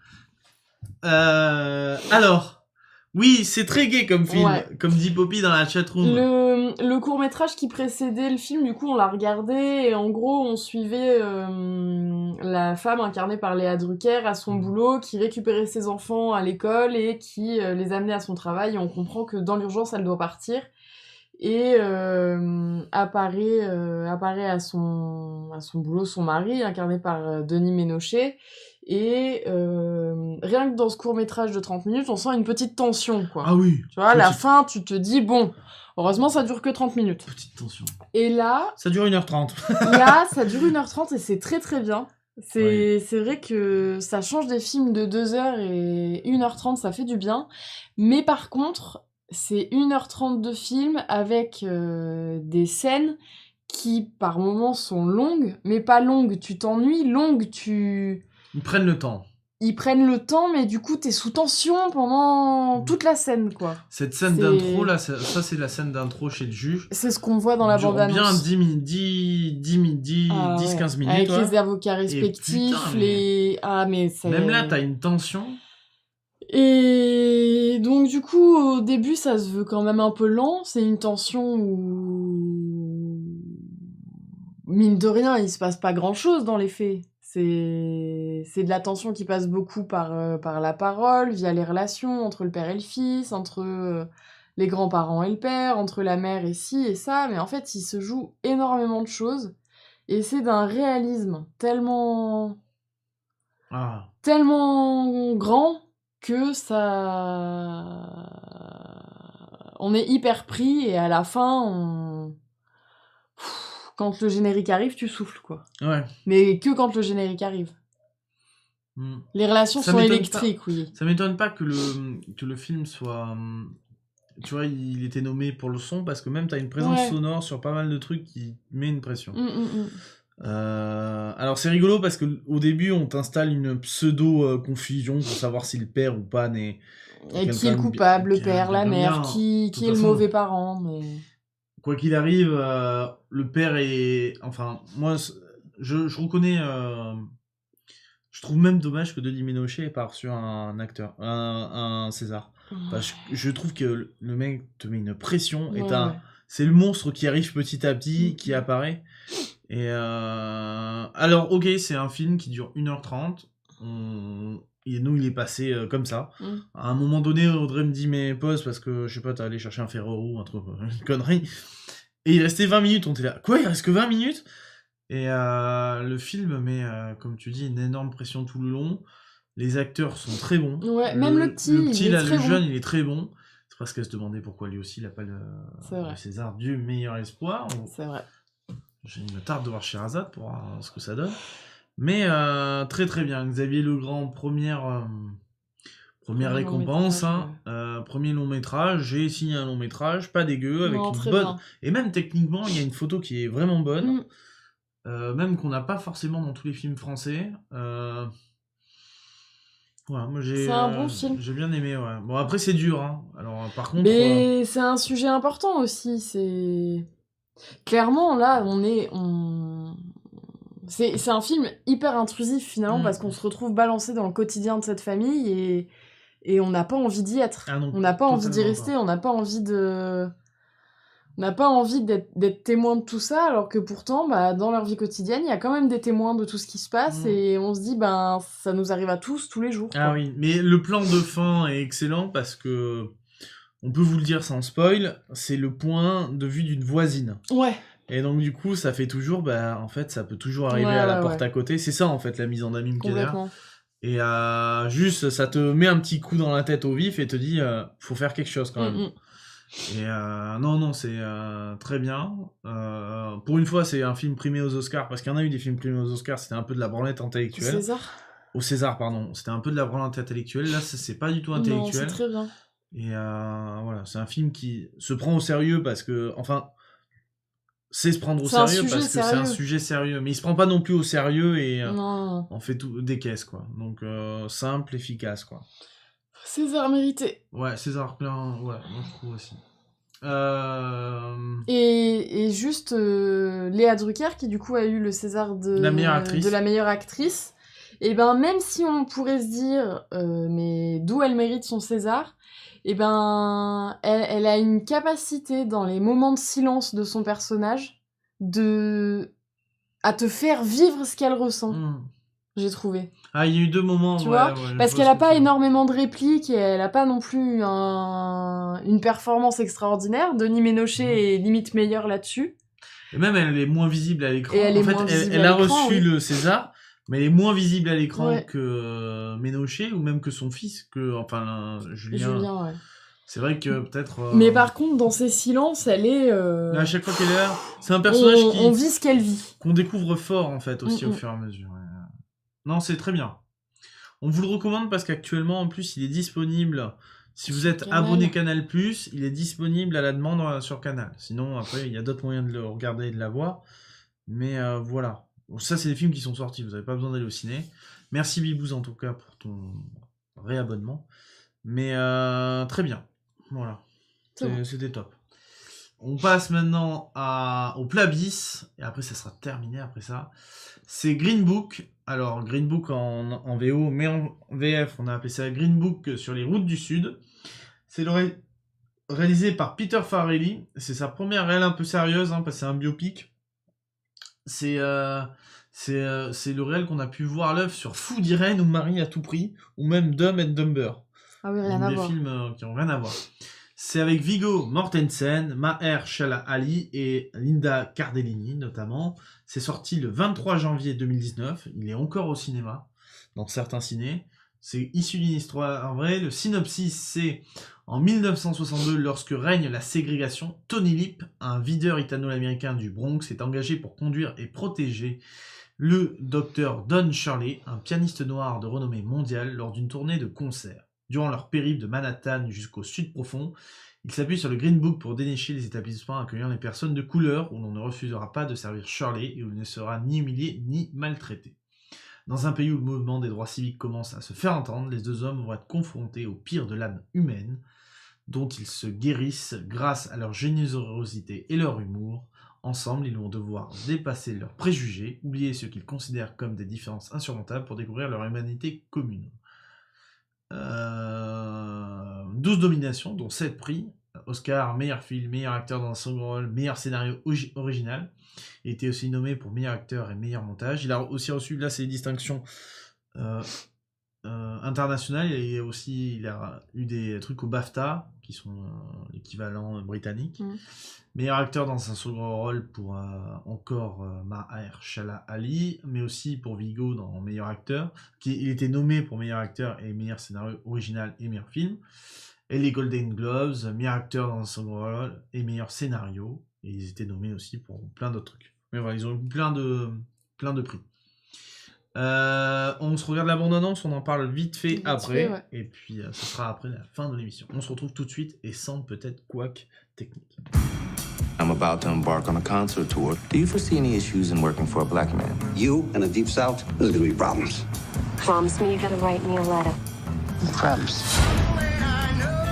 Alors, oui, c'est très gai comme film, Ouais. comme dit Poppy dans la chatroom. Le court-métrage qui précédait le film, du coup, on l'a regardé, et en gros, on suivait la femme incarnée par Léa Drucker à son boulot, qui récupérait ses enfants à l'école et qui les amenait à son travail, et on comprend que dans l'urgence, elle doit partir. Et apparaît à son boulot son mari, incarné par Denis Ménochet. Et rien que dans ce court-métrage de 30 minutes, on sent une petite tension, quoi. Ah oui. Tu vois, à la fin, tu te dis, bon, heureusement, ça dure que 30 minutes. Petite tension. Et là... Ça dure 1h30. Là, ça dure 1h30 et c'est très très bien. C'est vrai que ça change des films de 2 heures et 1h30, ça fait du bien. Mais par contre... c'est 1h30 de film avec des scènes qui, par moments, sont longues, mais pas longues, tu t'ennuies, longues, tu... Ils prennent le temps. Ils prennent le temps, mais du coup, t'es sous tension pendant toute la scène, quoi. Cette scène d'intro, là, ça c'est la scène d'intro chez le juge. C'est ce qu'on voit dans la bande-annonce. Bien 10-15 minutes. Avec ouais. les avocats respectifs, putain, les... Ah, mais c'est... Même là, t'as une tension. Et donc du coup, au début, ça se veut quand même un peu lent. C'est une tension où, mine de rien, il se passe pas grand-chose dans les faits. C'est de la tension qui passe beaucoup par la parole, via les relations entre le père et le fils, entre les grands-parents et le père, entre la mère et ci et ça. Mais en fait, il se joue énormément de choses. Et c'est d'un réalisme tellement grand que ça... On est hyper pris et à la fin, quand le générique arrive, tu souffles, quoi. Ouais. Mais que quand le générique arrive. Les relations Ça sont m'étonne électriques, oui. Ça m'étonne pas que le film soit... Tu vois, il était nommé pour le son, parce que même t'as une présence sonore sur pas mal de trucs qui met une pression. Alors c'est rigolo parce que au début on t'installe une pseudo confusion pour savoir si le père ou pas n'est... Et qui est le coupable, le père, la mère, qui est le mauvais parent, mais... Quoi qu'il arrive, le père est... Enfin, moi, je reconnais... Je trouve même dommage que Denis Ménochet ait pas reçu un acteur, un César. Parce que je trouve que le mec te met une pression, et c'est le monstre qui arrive petit à petit, qui apparaît. Et alors, ok, c'est un film qui dure 1h30. Et nous, il est passé comme ça. À un moment donné, Audrey me dit, mais pause, parce que, je sais pas, t'es allé chercher un Ferrero, un truc, une connerie. Et il restait 20 minutes, on était là. Quoi, il reste que 20 minutes? Et le film met, comme tu dis, une énorme pression tout le long. Les acteurs sont très bons. Ouais, même le petit, là, le jeune, il est très bon. C'est parce qu'elle se demandait pourquoi lui aussi, il n'a pas le César du meilleur espoir. C'est vrai. Il me tarde de voir Sherazade pour voir ce que ça donne. Mais très très bien. Xavier Legrand, première récompense. Premier long métrage. J'ai signé un long métrage, pas dégueu, avec une bonne... Et même techniquement, il y a une photo qui est vraiment bonne. Même qu'on n'a pas forcément dans tous les films français. Voilà, moi c'est un bon film. J'ai bien aimé, ouais. Bon, après, c'est dur, hein. Alors, par contre... Mais c'est un sujet important aussi, c'est... Clairement, là, c'est un film hyper intrusif, finalement, parce qu'on se retrouve balancé dans le quotidien de cette famille, et on n'a pas envie d'y être. On n'a pas envie d'y rester, on n'a pas envie de... On n'a pas envie d'être témoin de tout ça, alors que pourtant, dans leur vie quotidienne, il y a quand même des témoins de tout ce qui se passe, et on se dit, ça nous arrive à tous les jours. Ah oui, mais le plan de fin est excellent, parce que, on peut vous le dire sans spoil, c'est le point de vue d'une voisine. Ouais. Et donc du coup, ça fait toujours, en fait, ça peut toujours arriver à la porte à côté. C'est ça, en fait, la mise en abîme qu'il y a derrière. Et juste, ça te met un petit coup dans la tête au vif, et te dit, faut faire quelque chose quand même. Et non, c'est très bien. Pour une fois, c'est un film primé aux Oscars, parce qu'il y en a eu des films primés aux Oscars, c'était un peu de la branlette intellectuelle. Au César, pardon. C'était un peu de la branlette intellectuelle. Là, c'est pas du tout intellectuel. Non, c'est très bien. Et voilà, c'est un film qui se prend au sérieux, parce que, enfin, c'est se prendre au sérieux, parce que c'est un sujet sérieux. Mais il se prend pas non plus au sérieux, et on fait tout des caisses, quoi. Donc, simple, efficace, quoi. César mérité. Ouais, César plein, ouais, moi je trouve aussi. Et juste Léa Drucker, qui du coup a eu le César de la meilleure actrice, et même si on pourrait se dire, mais d'où elle mérite son César, elle a une capacité dans les moments de silence de son personnage à te faire vivre ce qu'elle ressent. J'ai trouvé. Ah, il y a eu 2 moments, tu vois, parce qu'elle a pas énormément de répliques, et elle a pas non plus une performance extraordinaire. Denis Ménochet est limite meilleur là-dessus. Et même, elle est moins visible à l'écran. Elle a reçu le César, mais elle est moins visible à l'écran que Ménochet, ou même que son fils, Julien, ouais. C'est vrai que peut-être... Mais par contre, dans ses silences, elle est... À chaque fois qu'elle est là, c'est un personnage on vit ce qu'elle vit. Qu'on découvre fort, en fait, aussi, au fur et à mesure. Ouais. Non, c'est très bien. On vous le recommande parce qu'actuellement, en plus, il est disponible. Si vous êtes abonné Canal+, il est disponible à la demande sur Canal. Sinon, après, il y a d'autres moyens de le regarder et de la voir. Mais voilà. Ça, c'est des films qui sont sortis. Vous n'avez pas besoin d'aller au ciné. Merci Bibouze, en tout cas, pour ton réabonnement. Mais très bien. Voilà. C'était top. On passe maintenant au plat bis, et après ça sera terminé après ça. C'est Green Book. Alors Green Book en VO, mais en VF on a appelé ça Green Book sur les routes du Sud. C'est réalisé par Peter Farrelly. C'est sa première réelle un peu sérieuse, parce que c'est un biopic. C'est le réel qu'on a pu voir à l'œuvre sur Fou d'Irène ou Marie à tout prix, ou même Dumb and Dumber. Ah oui, rien à voir. Des films qui n'ont rien à voir. C'est avec Viggo Mortensen, Mahershala Ali et Linda Cardellini notamment. C'est sorti le 23 janvier 2019. Il est encore au cinéma, dans certains cinés. C'est issu d'une histoire vraie. Le synopsis, c'est en 1962, lorsque règne la ségrégation, Tony Lip, un videur italo-américain du Bronx, est engagé pour conduire et protéger le docteur Don Shirley, un pianiste noir de renommée mondiale, lors d'une tournée de concerts. Durant leur périple de Manhattan jusqu'au sud profond, il s'appuie sur le Green Book pour dénicher les établissements accueillant les personnes de couleur où l'on ne refusera pas de servir Shirley et où il ne sera ni humilié ni maltraité. Dans un pays où le mouvement des droits civiques commence à se faire entendre, les deux hommes vont être confrontés au pire de l'âme humaine, dont ils se guérissent grâce à leur générosité et leur humour. Ensemble, ils vont devoir dépasser leurs préjugés, oublier ce qu'ils considèrent comme des différences insurmontables pour découvrir leur humanité commune. 12 nominations, dont 7 prix. Oscar, meilleur film, meilleur acteur dans un second rôle, meilleur scénario original. Il était aussi nommé pour meilleur acteur et meilleur montage. Il a aussi reçu, là c'est les distinctions internationales, et aussi il a eu des trucs au BAFTA, qui sont l'équivalent britannique. Meilleur acteur dans un second rôle pour encore Mahershala Ali, mais aussi pour Viggo dans meilleur acteur. Il était nommé pour meilleur acteur et meilleur scénario original et meilleur film. Et les Golden Globes, meilleur acteur dans un second rôle et meilleur scénario. Et ils étaient nommés aussi pour plein d'autres trucs. Mais voilà, ils ont eu plein de prix. On se regarde la bande-annonce, on en parle vite fait après. ouais. Et puis ce sera après la fin de l'émission. On se retrouve tout de suite et sans peut-être couac technique. I'm about to embark on a concert tour. Do you foresee any issues in working for a black man? You in the Deep South, there's gonna be problems. Promise me you're gonna write me a letter. Promise.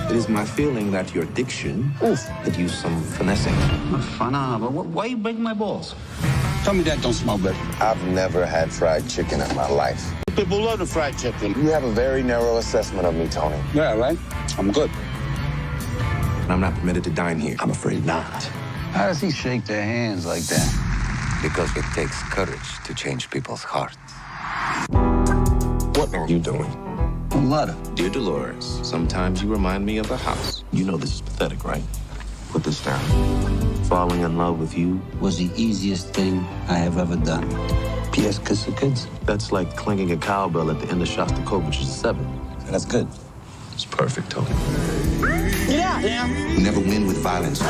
It is my feeling that your diction could use some finessing. But why you breaking my balls? Tell me that don't smell good. I've never had fried chicken in my life. People love the fried chicken. You have a very narrow assessment of me, Tony. Yeah, right? I'm good. I'm not permitted to dine here. I'm afraid not. How does he shake their hands like that? Because it takes courage to change people's hearts. What are you doing? A letter. Dear Dolores, sometimes you remind me of a house. You know this is pathetic, right? Put this down. Falling in love with you Was the easiest thing I have ever done. P.S. Kiss the kids. that's like clanging a cowbell at the end of Shostakovich's 7. That's good. It's perfect, Tony. Get out, man. We never win with violence.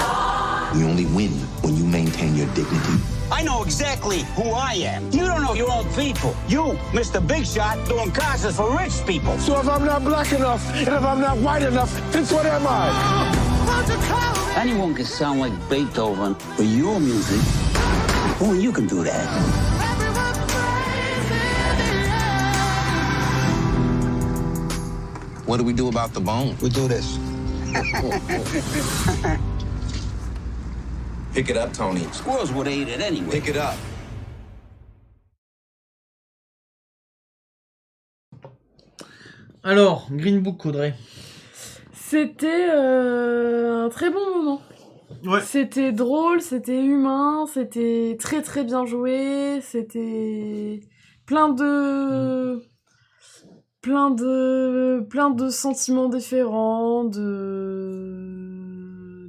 We only win when you maintain your dignity. I know exactly who I am. You don't know your own people. You, Mr. Big Shot, doing concerts for rich people. So if I'm not black enough, and if I'm not white enough, then what am I? Anyone can sound like Beethoven, but your music, only you can do that. What do we do about the bone? We do this. Pick it up, Tony. Squirrels would eat it anyway. Pick it up. Alors, Green Book, Audrey. C'était un très bon moment. Ouais. C'était drôle, c'était humain, c'était très très bien joué, c'était plein de sentiments différents,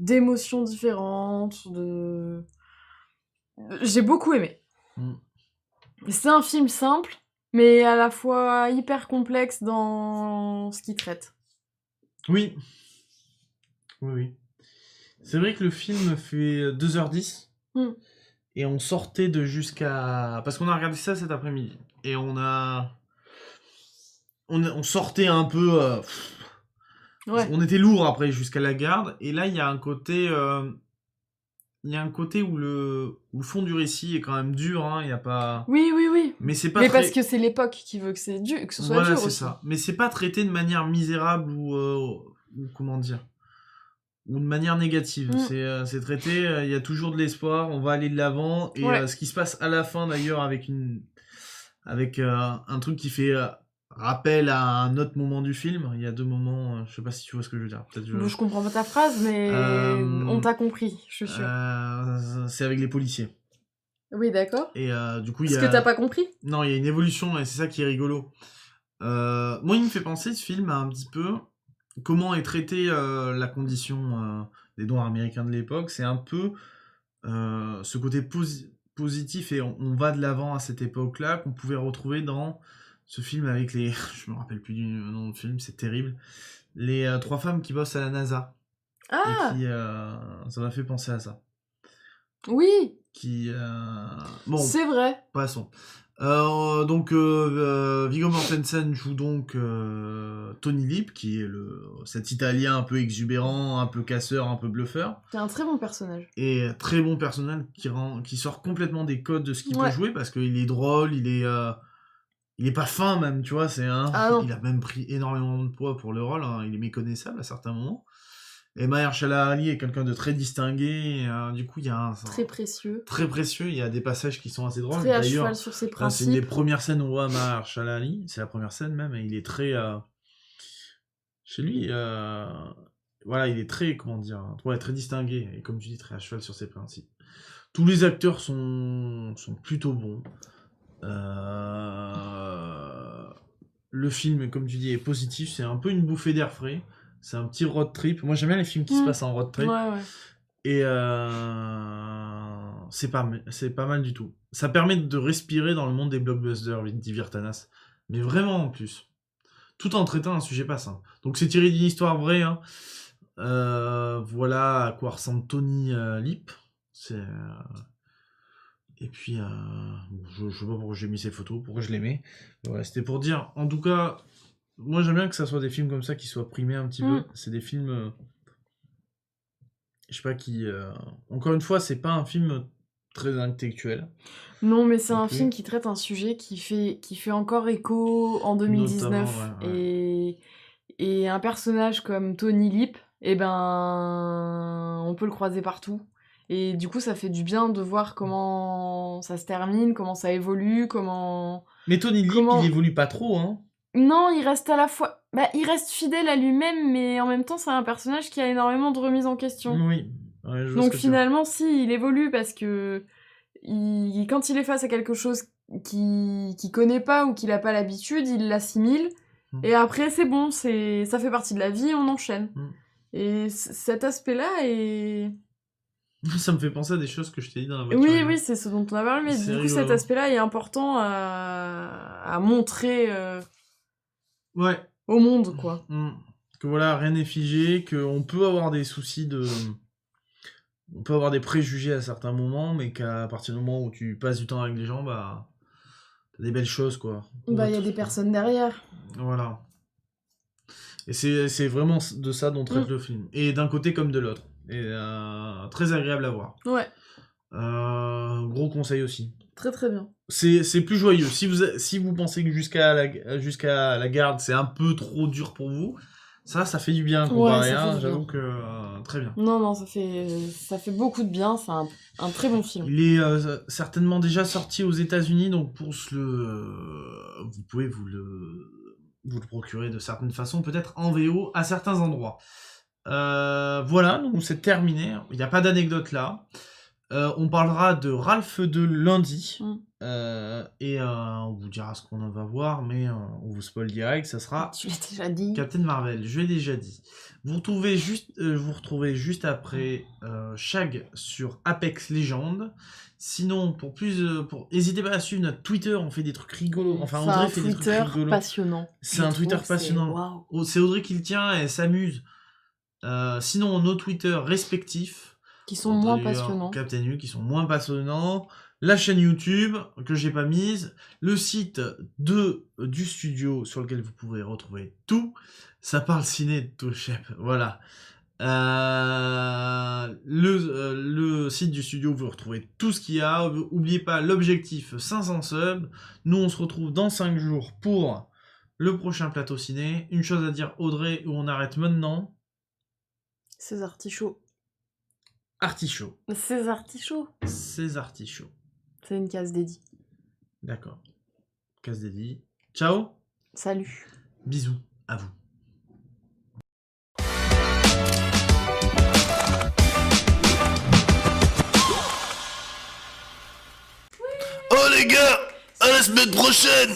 d'émotions différentes, j'ai beaucoup aimé. C'est un film simple, mais à la fois hyper complexe dans ce qu'il traite. Oui. Oui. C'est vrai que le film fait 2h10. Et on sortait de jusqu'à... Parce qu'on a regardé ça cet après-midi. Et on sortait un peu... Ouais. On était lourd après jusqu'à la garde. Et là, il y a un côté... où le fond du récit est quand même dur. Hein, y a pas... Oui. Mais c'est pas Mais parce que c'est l'époque qui veut que ce soit voilà, dur c'est aussi. ça. Mais c'est pas traité de manière misérable ou comment dire, ou de manière négative. C'est traité, il y a toujours de l'espoir, on va aller de l'avant. Et ce qui se passe à la fin d'ailleurs avec un truc qui fait rappel à un autre moment du film. Il y a 2 moments, je sais pas si tu vois ce que je veux dire. Je comprends pas ta phrase, mais on t'a compris, je suis sûre. C'est avec les policiers. Oui, d'accord. Et du coup, Est-ce que t'as pas compris ? Non, il y a une évolution et c'est ça qui est rigolo. Moi, il me fait penser ce film à un petit peu comment est traitée la condition des Noirs américains de l'époque. C'est un peu ce côté positif et on va de l'avant à cette époque-là qu'on pouvait retrouver dans ce film avec les... Je me rappelle plus du nom du film, c'est terrible. Les 3 femmes qui bossent à la NASA. Ah. Et qui, ça m'a fait penser à ça. Oui, qui... Bon, c'est vrai. passons. Donc, Viggo Mortensen joue donc Tony Lip, qui est cet Italien un peu exubérant, un peu casseur, un peu bluffeur. C'est un très bon personnage. Et très bon personnage qui sort complètement des codes de ce qu'il peut Ouais. jouer, parce qu'il est drôle, il est pas fin même, tu vois, Ah non. il a même pris énormément de poids pour le rôle, hein, il est méconnaissable à certains moments. Et Mahershala Ali est quelqu'un de très distingué, et, du coup il y a Très précieux. très précieux, il y a des passages qui sont assez drôles. Très à D'ailleurs, cheval sur ses là, c'est principes. une des premières scènes où on voit Mahershala Ali, c'est la première scène même, et il est très... chez lui, voilà, il est très, comment dire, ouais, très distingué, et comme tu dis, très à cheval sur ses principes. Tous les acteurs sont plutôt bons. Le film, comme tu dis, est positif, c'est un peu une bouffée d'air frais, c'est un petit road trip. Moi j'aime bien les films qui se passent en road trip. Ouais. Et c'est pas mal du tout. Ça permet de respirer dans le monde des blockbusters, dit Virtanas. Mais vraiment en plus. Tout en traitant un sujet pas simple. Donc c'est tiré d'une histoire vraie. Hein. Voilà à quoi ressemble Tony Lip. Et puis, je sais pas pourquoi j'ai mis ces photos, pourquoi je les mets. Mais voilà, c'était pour dire, en tout cas, moi j'aime bien que ça soit des films comme ça qui soient primés un petit peu. C'est des films... je sais pas qui... Encore une fois, c'est pas un film très intellectuel. Non, mais c'est un film qui traite un sujet qui fait encore écho en 2019. Notamment, ouais. Et un personnage comme Tony Lip, eh ben, on peut le croiser partout. Et du coup, ça fait du bien de voir comment ça se termine, comment ça évolue, comment... Mais Tony Lip, il évolue pas trop, hein. Non, il reste à la fois... Bah, il reste fidèle à lui-même, mais en même temps, c'est un personnage qui a énormément de remises en question. Oui. Ouais, je vois Donc ce que finalement, si, il évolue parce que quand il est face à quelque chose qu'il connaît pas ou qu'il a pas l'habitude, il l'assimile. Et après, c'est bon, ça fait partie de la vie, on enchaîne. Et cet aspect-là est... Ça me fait penser à des choses que je t'ai dit dans la voiture. Oui, c'est ce dont on a parlé, mais du coup, cet aspect-là est important à montrer au monde, quoi. Que voilà, rien n'est figé, qu'on peut avoir des soucis on peut avoir des préjugés à certains moments, mais qu'à partir du moment où tu passes du temps avec les gens, bah, t'as des belles choses, quoi. Bah, il y a des personnes derrière. Voilà. Et c'est vraiment de ça dont traite le film. Et d'un côté comme de l'autre. Et très agréable à voir. Ouais. Gros conseil aussi. Très très bien. C'est plus joyeux. Si vous pensez que jusqu'à la garde, c'est un peu trop dur pour vous, ça fait du bien comparé. J'avoue que très bien. Non, ça fait beaucoup de bien. C'est un très bon film. Il est certainement déjà sorti aux États-Unis, donc vous pouvez vous le procurer de certaines façons, peut-être en VO à certains endroits. Voilà, donc c'est terminé. Il n'y a pas d'anecdote là. On parlera de Ralph 2 lundi. Et on vous dira ce qu'on en va voir, mais on vous spoil direct, ça sera... Tu l'as déjà dit. Captain Marvel, je l'ai déjà dit. Vous retrouvez juste après Shag sur Apex Legends. Sinon, n'hésitez pas à suivre notre Twitter, on fait des trucs rigolos. Enfin, Audrey fait des trucs rigolos. Passionnant. C'est un Twitter passionnant. C'est Audrey qui le tient, elle s'amuse. Sinon, nos Twitter respectifs qui sont moins passionnants. Captain U, qui sont moins passionnants. La chaîne YouTube, que j'ai pas mise. Le site du studio, sur lequel vous pouvez retrouver tout. Ça parle ciné de tout, chef. Voilà. Le site du studio, vous retrouvez tout ce qu'il y a. N'oubliez pas l'objectif 500 subs. Nous, on se retrouve dans 5 jours pour le prochain plateau ciné. Une chose à dire, Audrey, où on arrête maintenant. Ces artichauts. Artichaut. Ces artichauts. Ces artichauts. C'est une case dédiée. D'accord. Case dédiée. Ciao. Salut. Bisous à vous. Oh les gars, à la semaine prochaine.